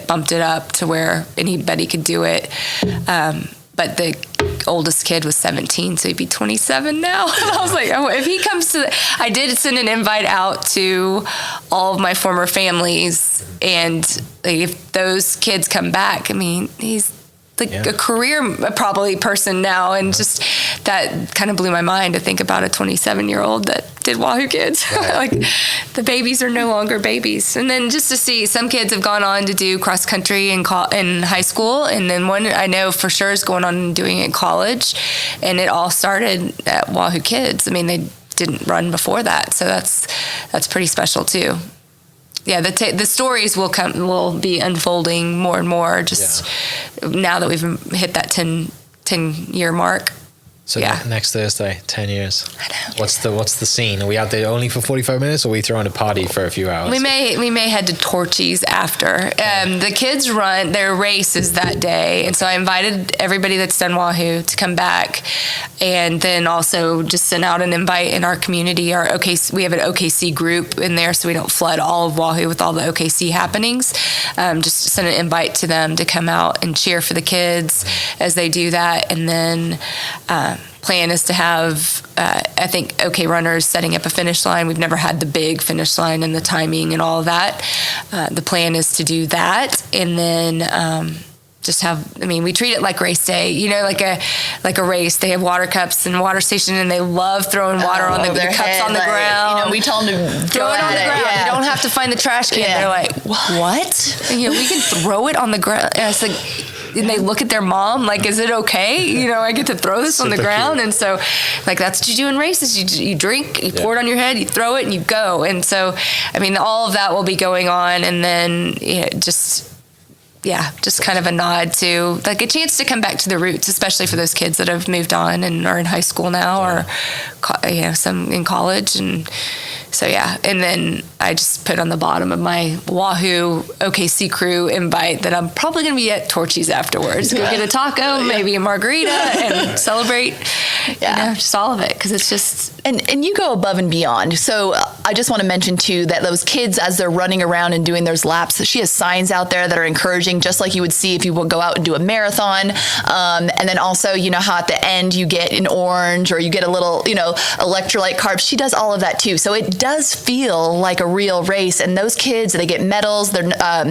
bumped it up to where anybody could do it. But the oldest kid was 17, so he'd be 27 now. And I was like, oh, if he comes to, I did send an invite out to all of my former families, and like, if those kids come back, I mean, he's like a career probably person now, and just that kind of blew my mind to think about a 27-year-old that did Wahoo Kids. Like, the babies are no longer babies. And then just to see, some kids have gone on to do cross country in high school, and then one I know for sure is going on and doing it in college, and it all started at Wahoo Kids. I mean, they didn't run before that, so that's pretty special too. Yeah, the stories will be unfolding more and more just now that we've hit that 10-year mark. So next Thursday, 10 years. I know. What's the scene? Are we out there only for 45 minutes, or are we throwing a party for a few hours? We may head to Torchy's after. The kids run, their race is that day, and so I invited everybody that's done Wahoo to come back, and then also just sent out an invite in our community. We have an OKC group in there, so we don't flood all of Wahoo with all the OKC happenings. Just send an invite to them to come out and cheer for the kids as they do that, and then plan is to have, I think, OK Runners setting up a finish line. We've never had the big finish line and the timing and all of that. The plan is to do that, and then just have, I mean, we treat it like race day, like a race. They have water cups and water station, and they love throwing water on the cups head, on the ground. We tell them to throw it on the ground. Yeah. You don't have to find the trash can. They're like, what? And, we can throw it on the ground. And it's like, and they look at their mom like, is it okay? I get to throw this on the ground. Cute. And so, like, that's what you do in races. You drink, you pour it on your head, you throw it, and you go. And so, I mean, all of that will be going on. And then just kind of a nod to, like, a chance to come back to the roots, especially for those kids that have moved on and are in high school now, or some in college. And so, and then I just put on the bottom of my Wahoo OKC crew invite that I'm probably going to be at Torchy's afterwards. Go get a taco, maybe a margarita, and celebrate, just all of it, because it's just... And you go above and beyond. So I just want to mention, too, that those kids, as they're running around and doing those laps, she has signs out there that are encouraging, just like you would see if you would go out and do a marathon. And then also, how at the end you get an orange, or you get a little, electrolyte carbs. She does all of that, too. So it does feel like a real race. And those kids, they get medals.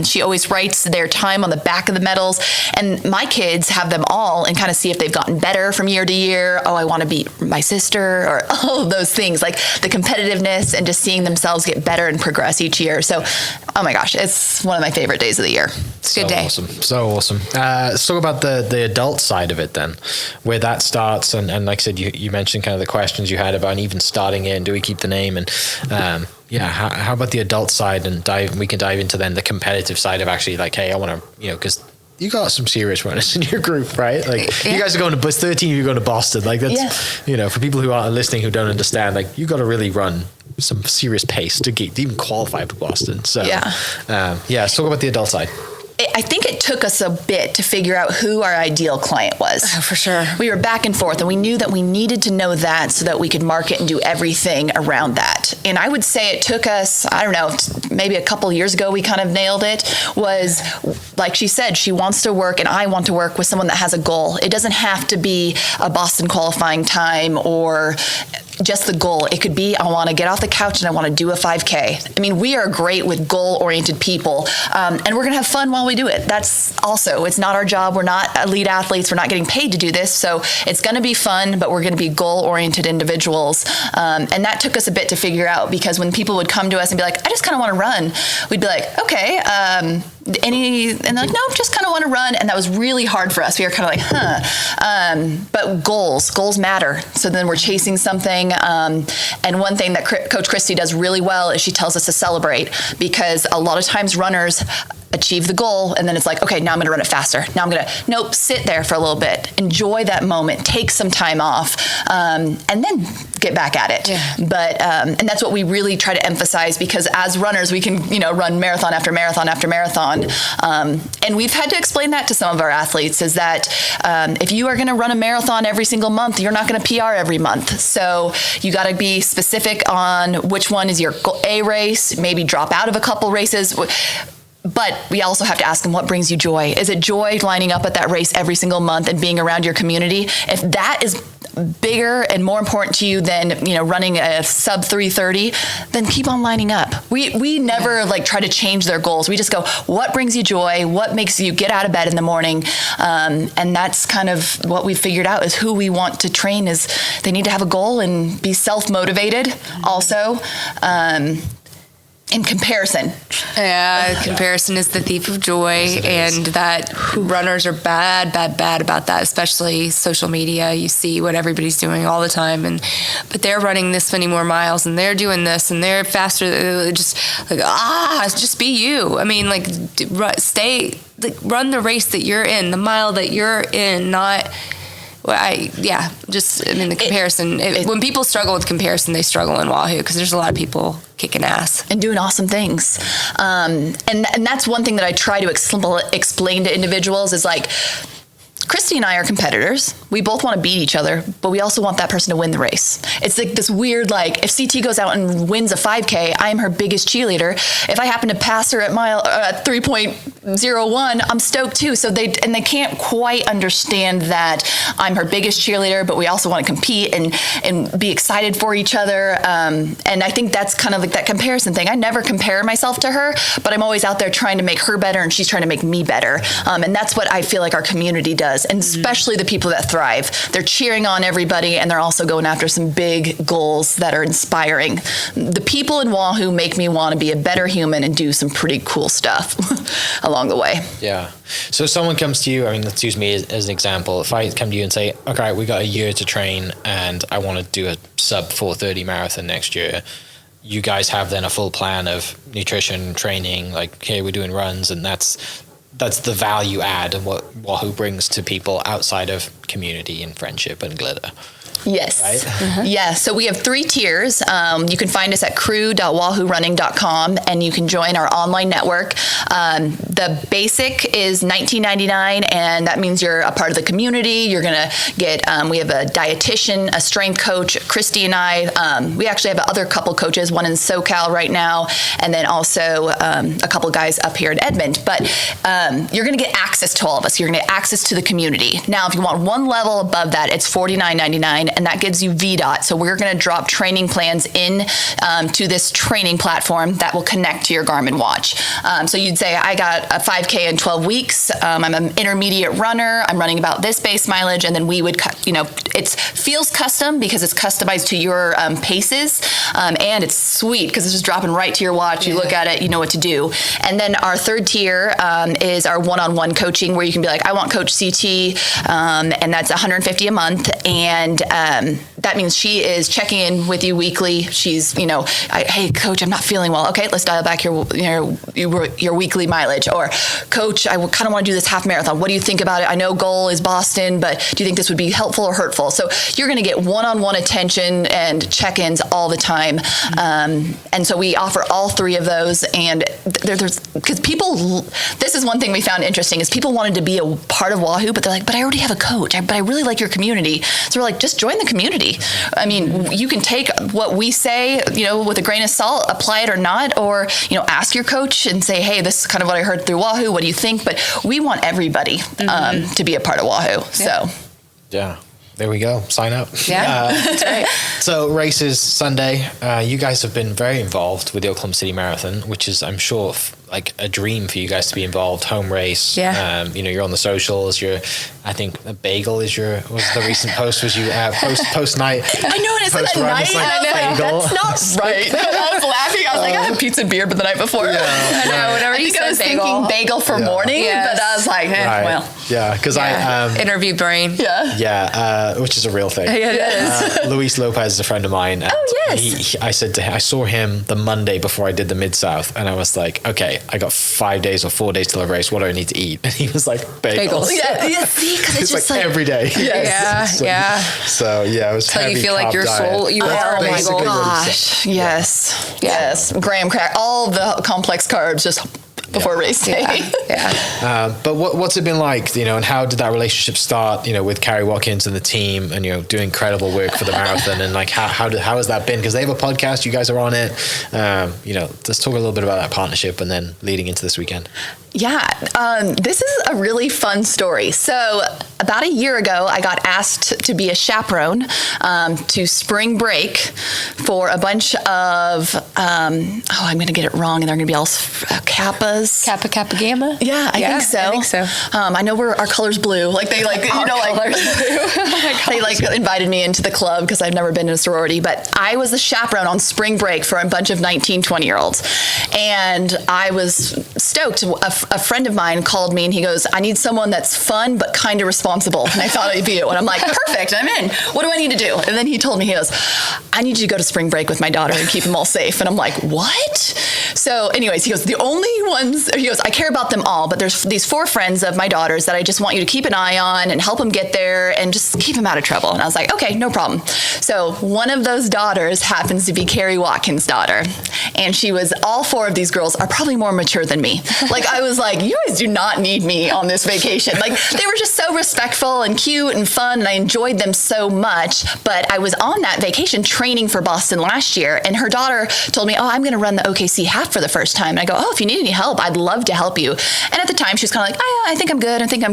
She always writes their time on the back of the medals. And my kids have them all and kind of see if they've gotten better from year to year. Oh, I want to beat my sister, or all of those things, like the competitiveness and just seeing themselves get better and progress each year. So, oh my gosh, it's one of my favorite days of the year. It's a good day. So awesome. Let's talk about the adult side of it then, where that starts. And like I said, you mentioned kind of the questions you had about even starting it, and do we keep the name? And how about the adult side, and we can dive into then the competitive side of actually, like, hey, I want to, because you got some serious runners in your group, right? Like, you guys are going to 13 of you going to Boston. Like, that's, for people who aren't listening, who don't understand, like, you got to really run some serious pace to even qualify for Boston. So, let's talk about the adult side. I think it took us a bit to figure out who our ideal client was. Oh, for sure. We were back and forth, and we knew that we needed to know that so that we could market and do everything around that. And I would say it took us, I don't know, maybe a couple years ago we kind of nailed it. Was, like she said, she wants to work, and I want to work with someone that has a goal. It doesn't have to be a Boston qualifying time or just the goal. It could be, I want to get off the couch and I want to do a 5K. I mean, we are great with goal-oriented people, and we're going to have fun while we do it. That's also, it's not our job. We're not elite athletes. We're not getting paid to do this. So it's going to be fun, but we're going to be goal-oriented individuals. And that took us a bit to figure out, because when people would come to us and be like, I just kind of want to run, we'd be like, okay, and they're like, no, just kind of want to run. And that was really hard for us. We were kind of like, but goals matter. So then we're chasing something. And one thing that Coach Christie does really well is she tells us to celebrate, because a lot of times runners achieve the goal and then it's like, okay, now I'm going to run it faster. Now I'm going to, nope, sit there for a little bit, enjoy that moment, take some time off, and then get back at it. Yeah. But, and that's what we really try to emphasize, because as runners, we can, run marathon after marathon after marathon. And we've had to explain that to some of our athletes, is that if you are going to run a marathon every single month, you're not going to PR every month. So you got to be specific on which one is your A race, maybe drop out of a couple races. But we also have to ask them, what brings you joy? Is it joy lining up at that race every single month and being around your community? If that is bigger and more important to you than running a sub 3:30, then keep on lining up. We never try to change their goals. We just go, what brings you joy? What makes you get out of bed in the morning? And that's kind of what we figured out, is who we want to train is they need to have a goal and be self-motivated also. In comparison. Yeah, comparison is the thief of joy, and that runners are bad about that, especially social media. You see what everybody's doing all the time, but they're running this many more miles, and they're doing this, and they're faster. Just just be you. I mean, run the race that you're in, the mile that you're in, not. The comparison. When people struggle with comparison, they struggle in Wahoo, because there's a lot of people kicking ass and doing awesome things. And that's one thing that I try to explain to individuals is Christie and I are competitors. We both want to beat each other, but we also want that person to win the race. It's this weird, if CT goes out and wins a 5K, I am her biggest cheerleader. If I happen to pass her at 3.01, I'm stoked too. So they can't quite understand that I'm her biggest cheerleader, but we also want to compete and be excited for each other. And I think that's kind of that comparison thing. I never compare myself to her, but I'm always out there trying to make her better, and she's trying to make me better. And that's what I feel like our community does. And especially the people that thrive. They're cheering on everybody, and they're also going after some big goals that are inspiring. The people in Wahoo make me want to be a better human and do some pretty cool stuff along the way. Yeah. So if someone comes to you, let's use me as an example. If I come to you and say, okay, we got a year to train and I want to do a sub 4:30 marathon next year, you guys have then a full plan of nutrition, training, okay, we're doing runs, and that's the value add of what Wahoo brings to people outside of community and friendship and glitter. Yes. Right? Mm-hmm. Yeah. So we have 3 tiers. You can find us at crew.wahoorunning.com, and you can join our online network. The basic is $19.99, and that means you're a part of the community. You're going to get, we have a dietitian, a strength coach, Christie and I. We actually have other couple coaches, one in SoCal right now, and then also a couple guys up here in Edmond. But you're going to get access to all of us. You're going to get access to the community. Now, if you want one level above that, it's $49.99. And that gives you VDOT. So we're going to drop training plans in to this training platform that will connect to your Garmin watch. So you'd say, I got a 5K in 12 weeks. I'm an intermediate runner. I'm running about this base mileage. And then we would, it feels custom because it's customized to your paces. And it's sweet because it's just dropping right to your watch. You look at it, you know what to do. And then our third tier is our one-on-one coaching, where you can be like, I want Coach CT, and that's $150 a month. And that means she is checking in with you weekly. She's, hey, Coach, I'm not feeling well. Okay, let's dial back your weekly mileage. Or, Coach, I kind of want to do this half marathon. What do you think about it? I know goal is Boston, but do you think this would be helpful or hurtful? So you're going to get one-on-one attention and check-ins all the time. And so we offer all 3 of those. And there's because people, this is one thing we found interesting, is people wanted to be a part of Wahoo, but they're like, but I already have a coach. But I really like your community. So we're like, just join the community. You can take what we say, with a grain of salt, apply it or not, or, ask your coach and say, hey, this is kind of what I heard through Wahoo. What do you think? But we want everybody to be a part of Wahoo. So. Yeah. there we go. Sign up. Yeah, that's right. So races Sunday. You guys have been very involved with the Oklahoma City Marathon, which is, I'm sure, like a dream for you guys to be involved. Home race. Yeah. You're on the socials. I think a bagel was the recent post. Was you post night? I know, and it's like a night. Bagel. That's not right. I was laughing. I was like, I had pizza and beer, but the night before. I know. Whenever I you think said I was thinking bagel for morning, Yes. but I was like, Right. well. Yeah, because interview brain. Yeah. which is a real thing. Yeah, it is. Luis Lopez is a friend of mine. And yes. I said to him, I saw him the Monday before I did the Mid-South, and I was like, okay, I got 5 days or 4 days till the race. What do I need to eat? And he was like, bagels. Yeah, see, because it's just like every day. Yes. Yeah. So it was Till heavy you feel like carb your diet. soul, you That's are a basically bagel. what he said. gosh, yes, graham crack, all the complex carbs just before race day. Yeah. But what's it been like, and how did that relationship start, with Carrie Watkins and the team, and doing incredible work for the marathon, and like how has that been? Because they have a podcast, you guys are on it. Let's talk a little bit about that partnership, and then leading into this weekend. Yeah, this is a really fun story. So about a year ago, I got asked to be a chaperone to spring break for a bunch of, I'm going to get it wrong, and they're going to be all Kappas. Kappa Gamma? Yeah, I think so. I know our color's blue. Like they like, they invited me into the club because I've never been in a sorority, but I was the chaperone on spring break for a bunch of 19, 20-year-olds. And I was stoked. A friend of mine called me and he goes, I need someone that's fun but kind of responsible. And I thought it'd be you. And I'm like, perfect, I'm in. What do I need to do? And then he told me, he goes, I need you to go to spring break with my daughter and keep them all safe. And I'm like, what? So anyways, he goes, the only ones, he goes, I care about them all, but there's these 4 friends of my daughter's that I just want you to keep an eye on and help them get there and just keep them out of trouble. And I was like, okay, no problem. So one of those daughters happens to be Carrie Watkins' daughter. And all 4 of these girls are probably more mature than me. Like, I was like, you guys do not need me on this vacation. Like, they were just so respectful and cute and fun, and I enjoyed them so much. But I was on that vacation training for Boston last year, and her daughter told me, I'm going to run the OKC half for the first time. And I go, if you need any help, I'd love to help you. And at the time, she was kind of like, I think I'm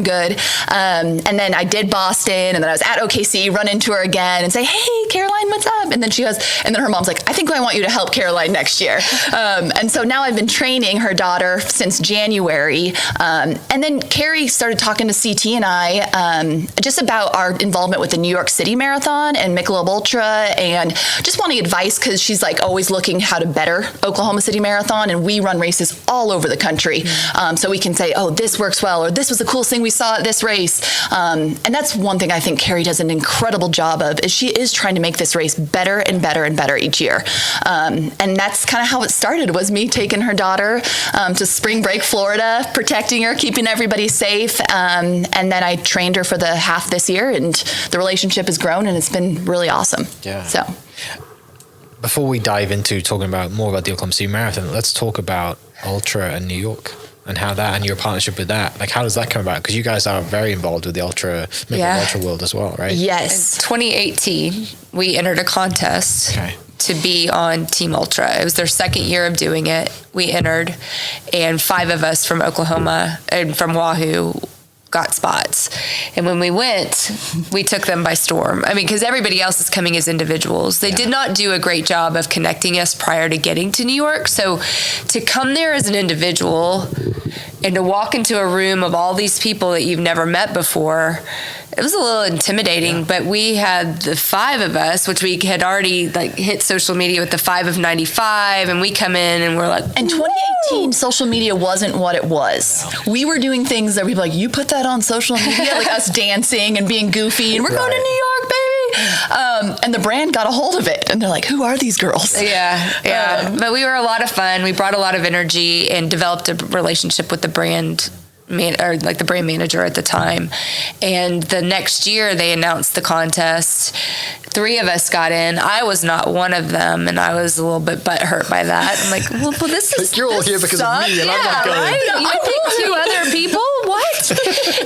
good. And then I did Boston, and then I was at OKC, run into her again and say, hey, Caroline, what's up? And then she goes, and then her mom's like, I think I want you to help Caroline next year. And so now I've been training her daughter since January. And then Carrie started talking to CT and I just about our involvement with the New York City Marathon and Michelob Ultra, and just wanting advice because she's like always looking how to better Oklahoma City Marathon, and we run races all over the country. So we can say, this works well, or this was the coolest thing we saw at this race. And that's one thing I think Carrie does an incredible job of, is she is trying to make this race better and better and better each year. And that's kind of how it started, was me taking her daughter to spring break Florida, protecting her, keeping everybody safe. And then I trained her for the half this year, and the relationship has grown, and it's been really awesome. Yeah. So before we dive into talking more about the Oklahoma City Marathon, let's talk about Ultra and New York and how that, and your partnership with that. Like, how does that come about? Because you guys are very involved with the Ultra world as well, right? Yes. In 2018, we entered a contest. Okay. To be on Team Ultra. It was their second year of doing it. We entered, and 5 of us from Oklahoma and from Wahoo got spots. And when we went, we took them by storm. I mean, because everybody else is coming as individuals. They did not do a great job of connecting us prior to getting to New York. So to come there as an individual and to walk into a room of all these people that you've never met before, it was a little intimidating, but we had the 5 of us, which we had already hit social media with the 5 of 95, and we come in and we're like, in 2018, social media wasn't what it was. We were doing things that we'd be like, you put that on social media, like us dancing and being goofy, and we're going to New York, baby. And the brand got a hold of it, and they're like, who are these girls? Yeah. But we were a lot of fun. We brought a lot of energy and developed a relationship with the brand the brand manager at the time. And the next year they announced the contest. 3 of us got in. I was not one of them, and I was a little bit butthurt by that. I'm like, well this is, you're all here because of me, and I'm not going. Right? You picked 2 other people? What?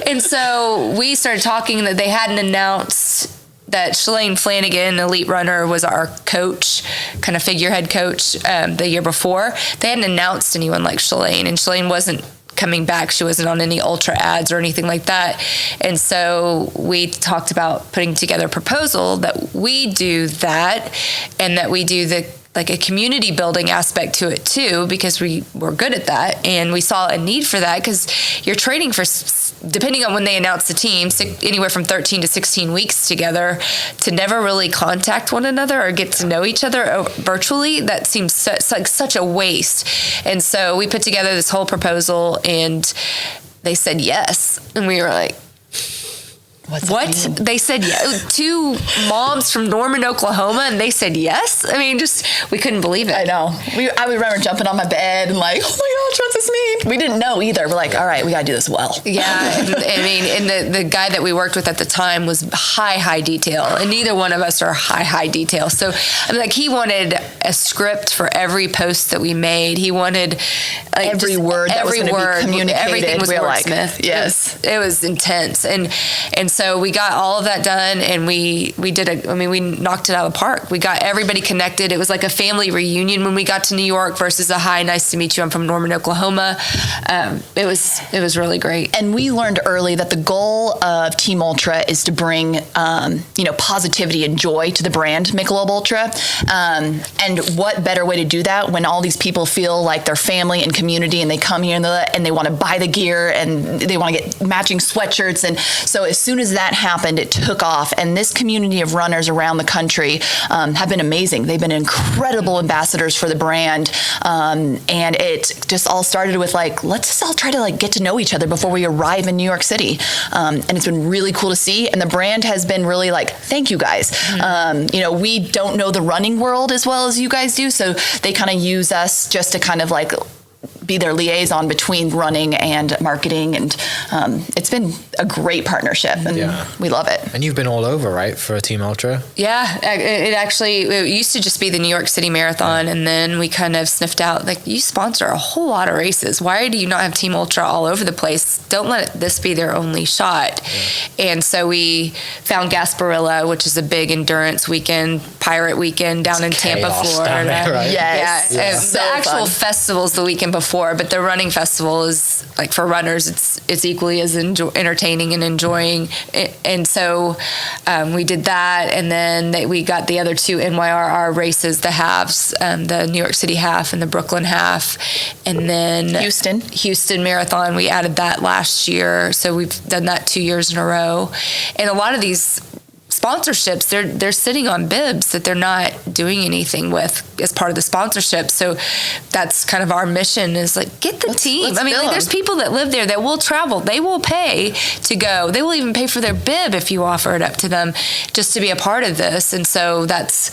And so we started talking that they hadn't announced that Shalane Flanagan, elite runner, was our coach, kind of figurehead coach the year before. They hadn't announced anyone like Shalane, and Shalane wasn't coming back. She wasn't on any ultra ads or anything like that. And so we talked about putting together a proposal that we do that, and that we do like a community building aspect to it too, because we were good at that, and we saw a need for that, because you're training for, depending on when they announce the team, anywhere from 13 to 16 weeks together, to never really contact one another or get to know each other virtually. That seems like such a waste. And so we put together this whole proposal, and they said yes, and we were like, what? They said yes. 2 moms from Norman, Oklahoma, and they said yes. I mean, we couldn't believe it. I know. I would remember jumping on my bed and like, oh my gosh, what's this mean? We didn't know either. We're like, all right, we got to do this well. Yeah. I mean, and the guy that we worked with at the time was high detail, and neither one of us are high detail. So, I mean, like, he wanted a script for every post that we made. He wanted like every word that was going to be communicated. Everything was wordsmith. Like, yes. It was intense. And so we got all of that done, and we knocked it out of the park. We got everybody connected. It was like a family reunion when we got to New York versus a hi, nice to meet you, I'm from Norman, Oklahoma. It was really great. And we learned early that the goal of Team Ultra is to bring, positivity and joy to the brand Michelob Ultra. And what better way to do that when all these people feel like they're family and community, and they come here and they want to buy the gear, and they want to get matching sweatshirts. And so as soon as that happened, it took off. And this community of runners around the country have been amazing. They've been incredible ambassadors for the brand. And it just all started with like, let's just all try to like get to know each other before we arrive in New York City. And it's been really cool to see. And the brand has been really like, thank you guys. Mm-hmm. We don't know the running world as well as you guys do. So they kind of use us just to kind of like be their liaison between running and marketing, and it's been a great partnership, and we love it. And you've been all over, right, for a Team Ultra? Yeah, it used to just be the New York City Marathon, and then we kind of sniffed out, like, you sponsor a whole lot of races. Why do you not have Team Ultra all over the place? Don't let this be their only shot. Yeah. And so we found Gasparilla, which is a big endurance weekend, pirate weekend down in Tampa, Florida. There, right? Yes. Yeah. So the actual festival's the weekend before, but the running festival is, like, for runners, it's equally as entertaining and enjoying. And so we did that, and then we got the other 2 NYRR races, the halves, the New York City half and the Brooklyn half, and then Houston Marathon. We added that last year, so we've done that 2 years in a row. And a lot of these sponsorships, they're sitting on bibs that they're not doing anything with as part of the sponsorship. So that's kind of our mission, is like, get the team. I mean, like, there's people that live there that will travel. They will pay to go. They will even pay for their bib if you offer it up to them just to be a part of this. And so that's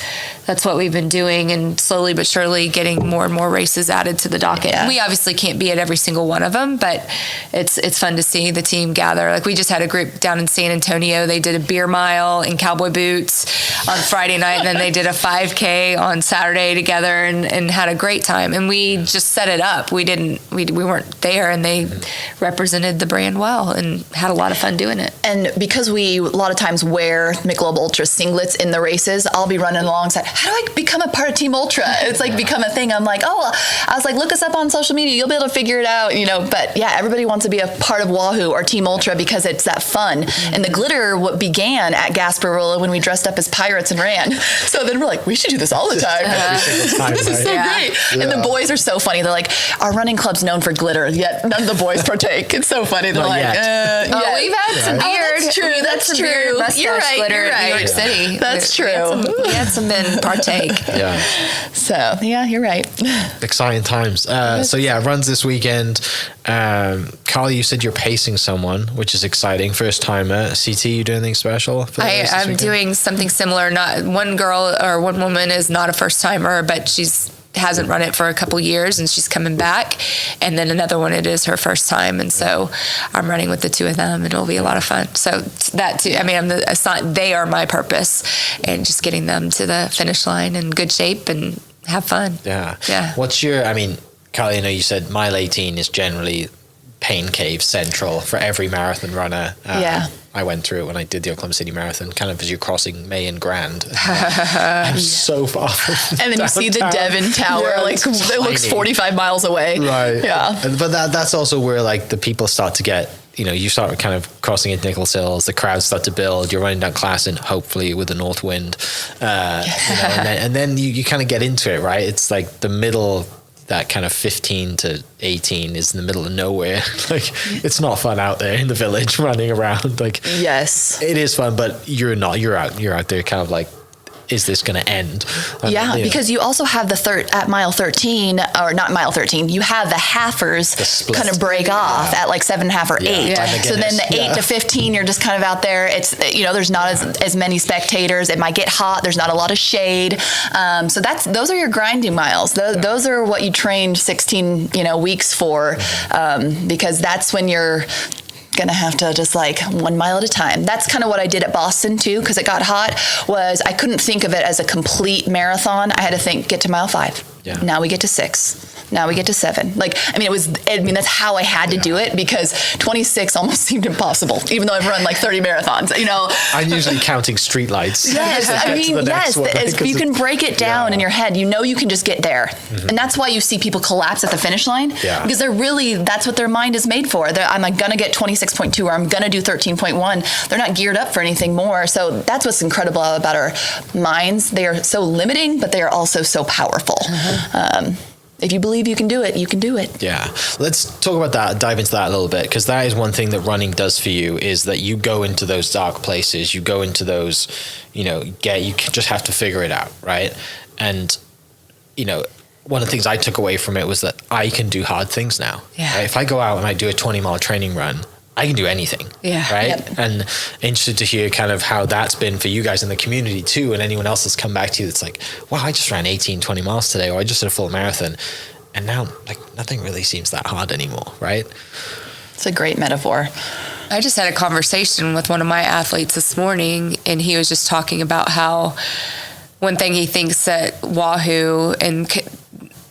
what we've been doing, and slowly but surely getting more and more races added to the docket. Yeah. We obviously can't be at every single one of them, but it's fun to see the team gather. Like, we just had a group down in San Antonio. They did a beer mile in cowboy boots on Friday night, and then they did a 5K on Saturday together, and had a great time. And we just set it up. We weren't there, and they represented the brand well and had a lot of fun doing it. And because we a lot of times wear Michelob Ultra singlets in the races, I'll be running alongside, how do I become a part of Team Ultra? It's like become a thing. I'm like, I was like, look us up on social media. You'll be able to figure it out, But yeah, everybody wants to be a part of Wahoo or Team Ultra because it's that fun. Mm-hmm. And the glitter began at Gasparilla when we dressed up as pirates and ran. So then we're like, we should do this all the time. This is so great. Yeah. And the boys are so funny. They're like, our running club's known for glitter, yet none of the boys partake. It's so funny. They're like, we've had some beard. That's true. That's true. You're right. Glitter in New York City. That's true. We had some men partake. Yeah. So yeah, you're right. Exciting times. Runs this weekend. Carlee, you said you're pacing someone, which is exciting. First timer. CT, you doing anything special for the race this I'm weekend? doing something similar. Not one girl or one woman is not a first timer, but hasn't run it for a couple years, and she's coming back. And then another one, it is her first time, and so I'm running with the 2 of them, and it'll be a lot of fun. So that too. I mean, they are my purpose, and just getting them to the finish line in good shape and have fun. Yeah. What's Carlee, I know you said mile 18 is generally pain cave central for every marathon runner. I went through it when I did the Oklahoma City Marathon, kind of as you're crossing May and Grand. I'm so far from And then you see the Devon Tower, it looks 45 miles away. Right. Yeah. But that's also where like the people start to get, you start kind of crossing into Nichols Hills, the crowds start to build, you're running down Classen, hopefully with a north wind. And then you kind of get into it, right? It's like the middle, that kind of 15 to 18 is in the middle of nowhere. Like, it's not fun out there in the village running around. Like, yes, it is fun, but you're out there kind of like, is this going to end? Because you also have at mile 13, or not mile 13, you have the halfers kind of break off at like 7.5 or 8. Yeah. So then the 8 to 15, you're just kind of out there. It's, there's not as many spectators. It might get hot. There's not a lot of shade. So those are your grinding miles. Those are what you trained 16, weeks for, because that's when you're gonna have to just like 1 mile at a time. That's kind of what I did at Boston too, because it got hot. Was I couldn't think of it as a complete marathon. I had to get to mile 5. Yeah. Now we get to 6. Now we get to 7. That's how I had to do it, because 26 almost seemed impossible, even though I've run like 30 marathons, I'm usually counting streetlights. Yes, if you can break it down in your head, you can just get there. Mm-hmm. And that's why you see people collapse at the finish line, because that's what their mind is made for. I'm like, gonna get 26.2 or I'm gonna do 13.1. They're not geared up for anything more. So that's what's incredible about our minds. They are so limiting, but they are also so powerful. Mm-hmm. If you believe you can do it, you can do it. Yeah. Let's talk about that, dive into that a little bit, because that is one thing that running does for you, is that you go into those dark places, you go into those, you just have to figure it out, right? And, one of the things I took away from it was that I can do hard things now. Yeah. Right? If I go out and I do a 20-mile training run, I can do anything. Yeah. Right. Yep. And interested to hear kind of how that's been for you guys in the community too, and anyone else that's come back to you that's like, wow, I just ran 18, 20 miles today, or I just did a full marathon. And now like nothing really seems that hard anymore. Right. It's a great metaphor. I just had a conversation with one of my athletes this morning, and he was just talking about how one thing he thinks that Wahoo and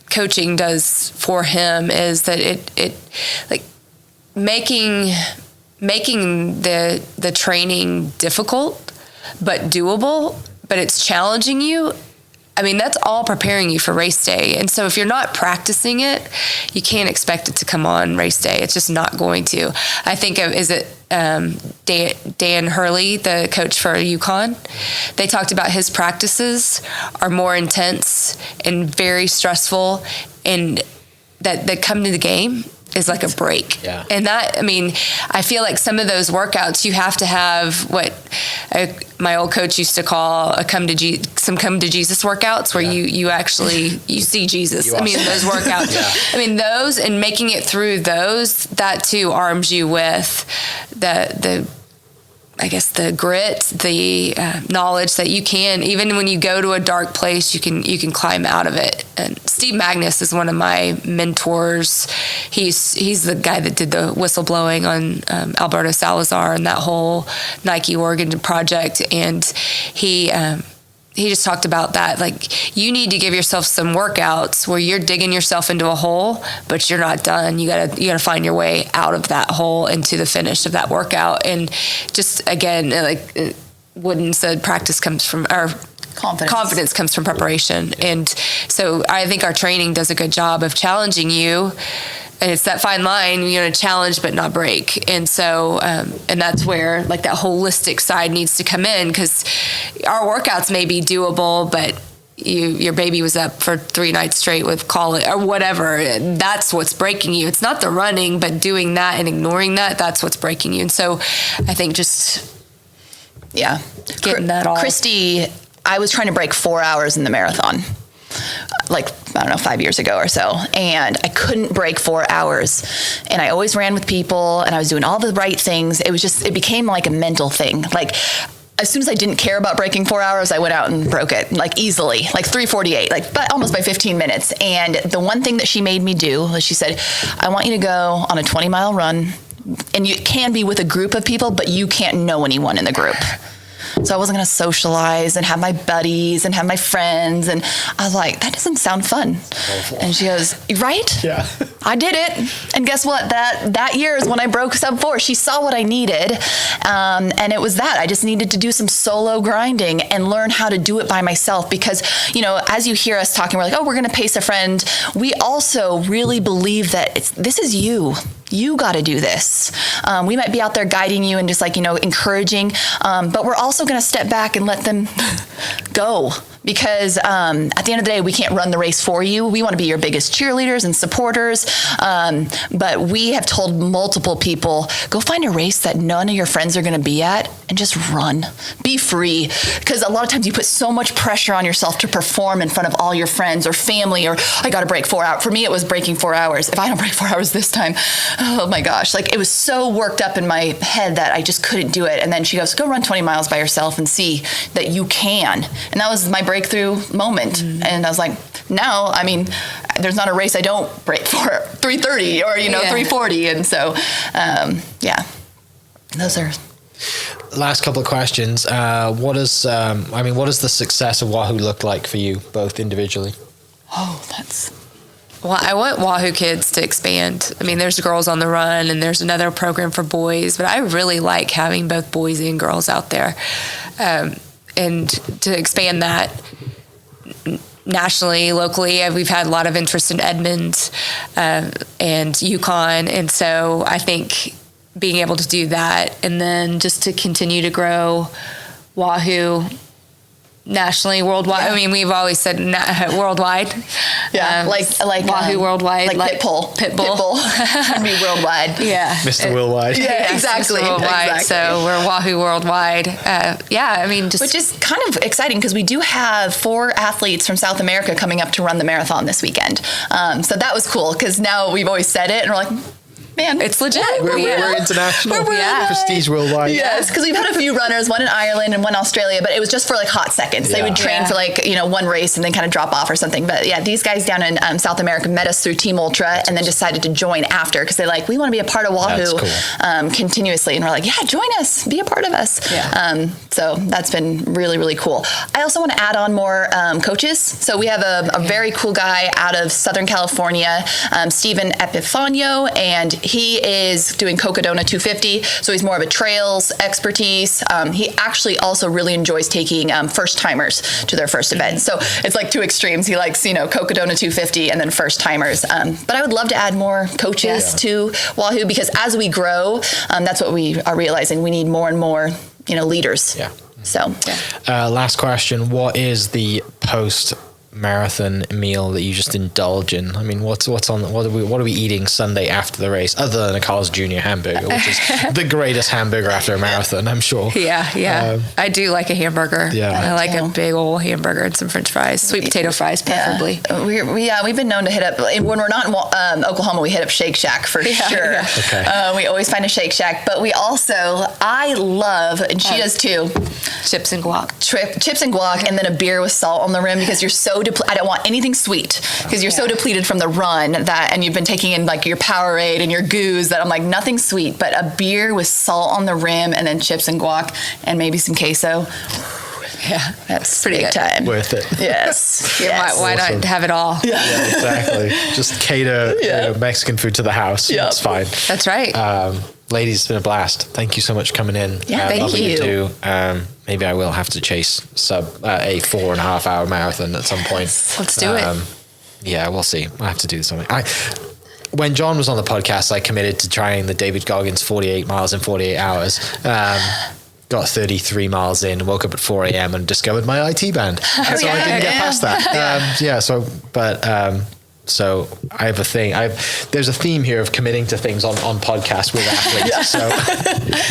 coaching does for him is that it like making the training difficult but doable, but it's challenging you. I mean, that's all preparing you for race day. And so if you're not practicing it, you can't expect it to come on race day. It's just not going to. I think of, Dan Hurley, the coach for UConn? They talked about his practices are more intense and very stressful, and that come to the game is like a break. Yeah. And that, I feel like some of those workouts, you have to have what my old coach used to call some come to Jesus workouts, where you actually see Jesus. Those workouts. Yeah. Those, and making it through those, that too arms you with the grit, the knowledge that you can, even when you go to a dark place, you can climb out of it. And Steve Magnus is one of my mentors. He's the guy that did the whistleblowing on Alberto Salazar and that whole Nike Oregon project. And he just talked about that. Like, you need to give yourself some workouts where you're digging yourself into a hole, but you're not done. You gotta find your way out of that hole into the finish of that workout. And just again, like Wooden said, practice comes from, or confidence comes from preparation. And so I think our training does a good job of challenging you. And it's that fine line, challenge but not break. And so, and that's where like that holistic side needs to come in, because our workouts may be doable, but your baby was up for 3 nights straight with colic or whatever. That's what's breaking you. It's not the running, but doing that and ignoring that's what's breaking you. And so I think just getting that off. Christie, I was trying to break 4 hours in the marathon, 5 years ago or so, and I couldn't break 4 hours. And I always ran with people, and I was doing all the right things. It became like a mental thing. Like, as soon as I didn't care about breaking 4 hours, I went out and broke it, easily, 3:48, but almost by 15 minutes. And the one thing that she made me do was she said, I want you to go on a 20-mile run, and you can be with a group of people, but you can't know anyone in the group. So I wasn't going to socialize and have my buddies and have my friends. And I was like, that doesn't sound fun. Awful. And she goes, right? Yeah. I did it. And guess what? That year is when I broke sub 4. She saw what I needed. And it was that. I just needed to do some solo grinding and learn how to do it by myself. Because, you know, as you hear us talking, we're like, oh, we're going to pace a friend. We also really believe that this is you. You got to do this. We might be out there guiding you and just like, you know, encouraging. But we're also going to step back and let them go. Because at the end of the day, we can't run the race for you. We want to be your biggest cheerleaders and supporters. But we have told multiple people, go find a race that none of your friends are going to be at and just run. Be free. Because a lot of times you put so much pressure on yourself to perform in front of all your friends or family, or I got to break 4 hours. For me, it was breaking 4 hours. If I don't break 4 hours this time, oh my gosh. Like it was so worked up in my head that I just couldn't do it. And then she goes, go run 20 miles by yourself and see that you can. And that was my breakthrough moment. And I was like, now, I mean, there's not a race I don't break for 3:30 or, you know, 3:40. And so, yeah, those are. Last couple of questions. What does the success of Wahoo look like for you, both individually? Oh, that's. Well, I want Wahoo Kids to expand. I mean, there's Girls on the Run and there's another program for boys, but I really like having both boys and girls out there. And to expand that nationally, locally, we've had a lot of interest in Edmond and Yukon. And so I think being able to do that and then just to continue to grow Wahoo nationally, worldwide. Yeah. I mean, we've always said worldwide. Yeah, like Wahoo worldwide, like Pitbull. Pitbull. Be worldwide. Yeah, Mr. Worldwide. Yeah, exactly. Mr. Worldwide. Exactly. So we're Wahoo worldwide. I mean, just which is kind of exciting because we do have 4 athletes from South America coming up to run the marathon this weekend. So that was cool because now we've always said it and we're like, man, it's legit. We're international. We're prestige worldwide. Yes, because we've had a few runners, one in Ireland and one in Australia, but it was just for like hot seconds. They would train for like, you know, one race and then kind of drop off or something. But yeah, these guys down in South America met us through Team Ultra and then decided to join after because they're like, we want to be a part of Wahoo continuously. And we're like, yeah, join us, be a part of us. Yeah. So that's been really, really cool. I also want to add on more coaches. So we have a very cool guy out of Southern California, Stephen Epifanio, and he is doing Cocodona 250, so he's more of a trails expertise. He actually also really enjoys taking first-timers to their first event. So it's like 2 extremes. He likes, you know, Cocodona 250 and then first-timers. But I would love to add more coaches to Wahoo because as we grow, that's what we are realizing. We need more and more, you know, leaders. Yeah. So, last question. What is the post-marathon meal that you just indulge in? I mean, what are we eating Sunday after the race, other than a Carl's Jr. hamburger, which is the greatest hamburger after a marathon, I'm sure. Yeah. I do like a hamburger. Yeah. I like a big old hamburger and some French fries, sweet potato fries, preferably. We've been known to hit up, when we're not in Oklahoma, we hit up Shake Shack for sure. Yeah. Okay. We always find a Shake Shack, but we also, I love, and she does too, chips and guac. Chips and guac, and then a beer with salt on the rim because you're so I don't want anything sweet because you're so depleted from the run and you've been taking in like your Powerade and your goos that I'm like nothing sweet, but a beer with salt on the rim and then chips and guac and maybe some queso. Yeah, that's pretty good time. Worth it. Yes. Why not have it all? Yeah, exactly. Just cater Mexican food to It's fine. That's right. Ladies, it's been a blast. Thank you so much for coming in. Yeah, thank you. Maybe I will have to chase a 4.5 hour marathon at some point. Let's do it. Yeah, we'll see. I'll have to do something. When John was on the podcast, I committed to trying the David Goggins 48 miles in 48 hours. Got 33 miles in, woke up at 4 a.m. and discovered my IT band. And so I didn't get past that. So I have a thing. There's a theme here of committing to things on podcasts with athletes. So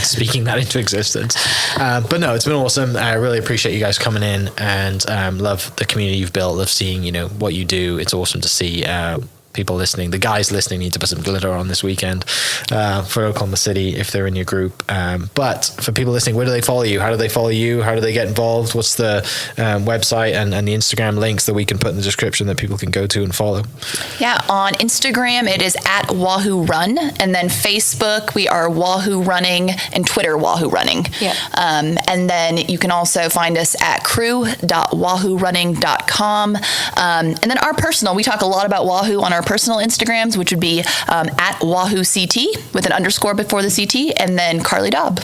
speaking that into existence. But no, it's been awesome. I really appreciate you guys coming in and love the community you've built, love seeing, you know, what you do. It's awesome to see people listening, the guys listening, need to put some glitter on this weekend for Oklahoma City if they're in your group. But for people listening, where do they follow you? How do they follow you? How do they get involved? What's the website and the Instagram links that we can put in the description that people can go to and follow? Yeah, on Instagram, it is at Wahoo Run. And then Facebook, we are Wahoo Running, and Twitter, Wahoo Running. Yeah. And then you can also find us at crew.wahoorunning.com. And then our personal, we talk a lot about Wahoo on our personal Instagrams, which would be at Wahoo CT with an underscore before the CT, and then Carlee Daub.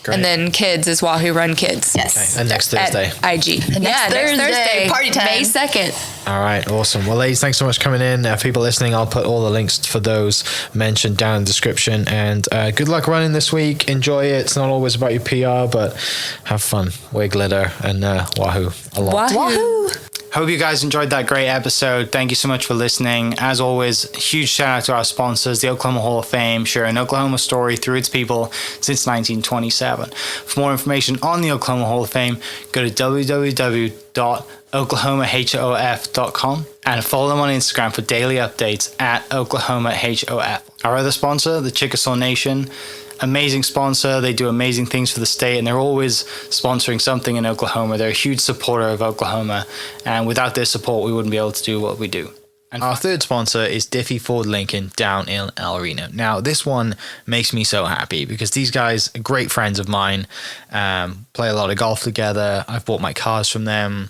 Great. And then kids is Wahoo Run Kids. Yes. Okay. And next Thursday. At IG. Next Thursday. Party time. May 2nd. All right, awesome. Well, ladies, thanks so much for coming in. People listening, I'll put all the links for those mentioned down in the description. And good luck running this week. Enjoy it. It's not always about your PR, but have fun. Wear glitter and Wahoo a lot. Wahoo. Hope you guys enjoyed that great episode. Thank you so much for listening. As always, huge shout out to our sponsors, the Oklahoma Hall of Fame, sharing Oklahoma story through its people since 1927. For more information on the Oklahoma Hall of Fame, go to www.oklahomahof.com and follow them on Instagram for daily updates at OklahomaHOF. Our other sponsor, the Chickasaw Nation, amazing sponsor. They do amazing things for the state, and they're always sponsoring something in Oklahoma. They're a huge supporter of Oklahoma, and without their support, we wouldn't be able to do what we do. And our third sponsor is Diffie Ford Lincoln down in El Reno. Now, this one makes me so happy because these guys are great friends of mine, play a lot of golf together. I've bought my cars from them,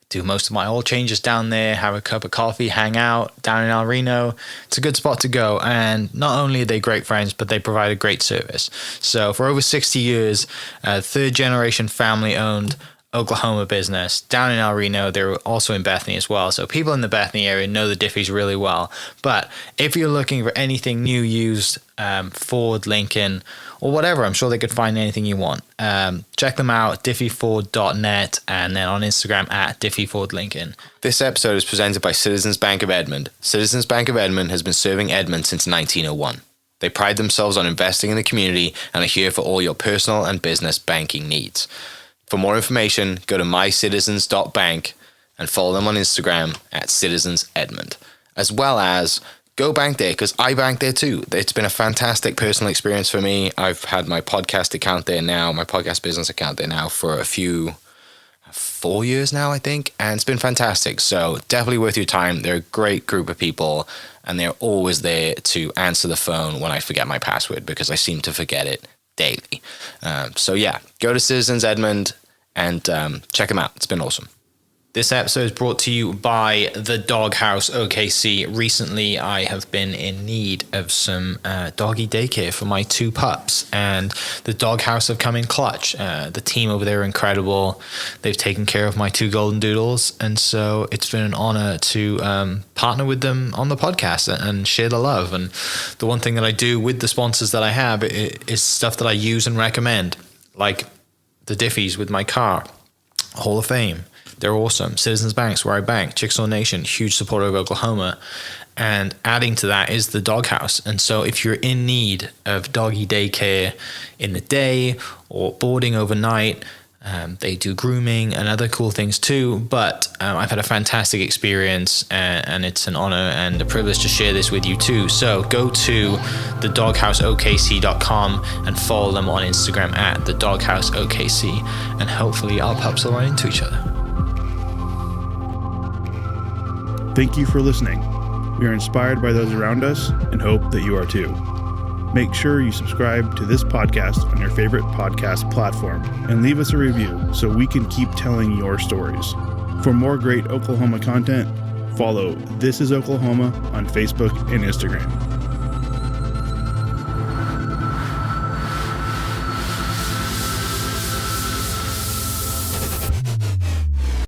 do most of my oil changes down there, have a cup of coffee, hang out down in El Reno. It's a good spot to go. And not only are they great friends, but they provide a great service. So for over 60 years, third generation family owned Oklahoma business down in El Reno. They're also in Bethany as well. So people in the Bethany area know the Diffies really well. But if you're looking for anything new, used, Ford, Lincoln, or whatever, I'm sure they could find anything you want. Check them out, diffieford.net, and then on Instagram at diffiefordlincoln. This episode is presented by Citizens Bank of Edmond. Citizens Bank of Edmond has been serving Edmond since 1901. They pride themselves on investing in the community and are here for all your personal and business banking needs. For more information, go to mycitizens.bank and follow them on Instagram at citizensedmond, as well as go bank there, because I bank there too. It's been a fantastic personal experience for me. I've had my podcast account there now, my podcast business account there now for 4 years now, I think, and it's been fantastic. So definitely worth your time. They're a great group of people, and they're always there to answer the phone when I forget my password, because I seem to forget it daily. So yeah, go to Citizens Edmond and check them out. It's been awesome. This episode is brought to you by the Dog House OKC. Recently, I have been in need of some doggy daycare for my 2 pups, and the Dog House have come in clutch. The team over there are incredible. They've taken care of my 2 golden doodles, and so it's been an honor to partner with them on the podcast and share the love. And the one thing that I do with the sponsors that I have is stuff that I use and recommend, like the Diffies with my car, Hall of Fame. They're awesome. Citizens Banks, where I bank. Chickasaw Nation, huge supporter of Oklahoma. And adding to that is the Dog House. And so if you're in need of doggy daycare in the day or boarding overnight, they do grooming and other cool things too. But I've had a fantastic experience, and it's an honor and a privilege to share this with you too. So go to thedogHouseOKC.com and follow them on Instagram at thedogHouseOKC. And hopefully our pups will run into each other. Thank you for listening. We are inspired by those around us and hope that you are too. Make sure you subscribe to this podcast on your favorite podcast platform and leave us a review so we can keep telling your stories. For more great Oklahoma content, follow This Is Oklahoma on Facebook and Instagram.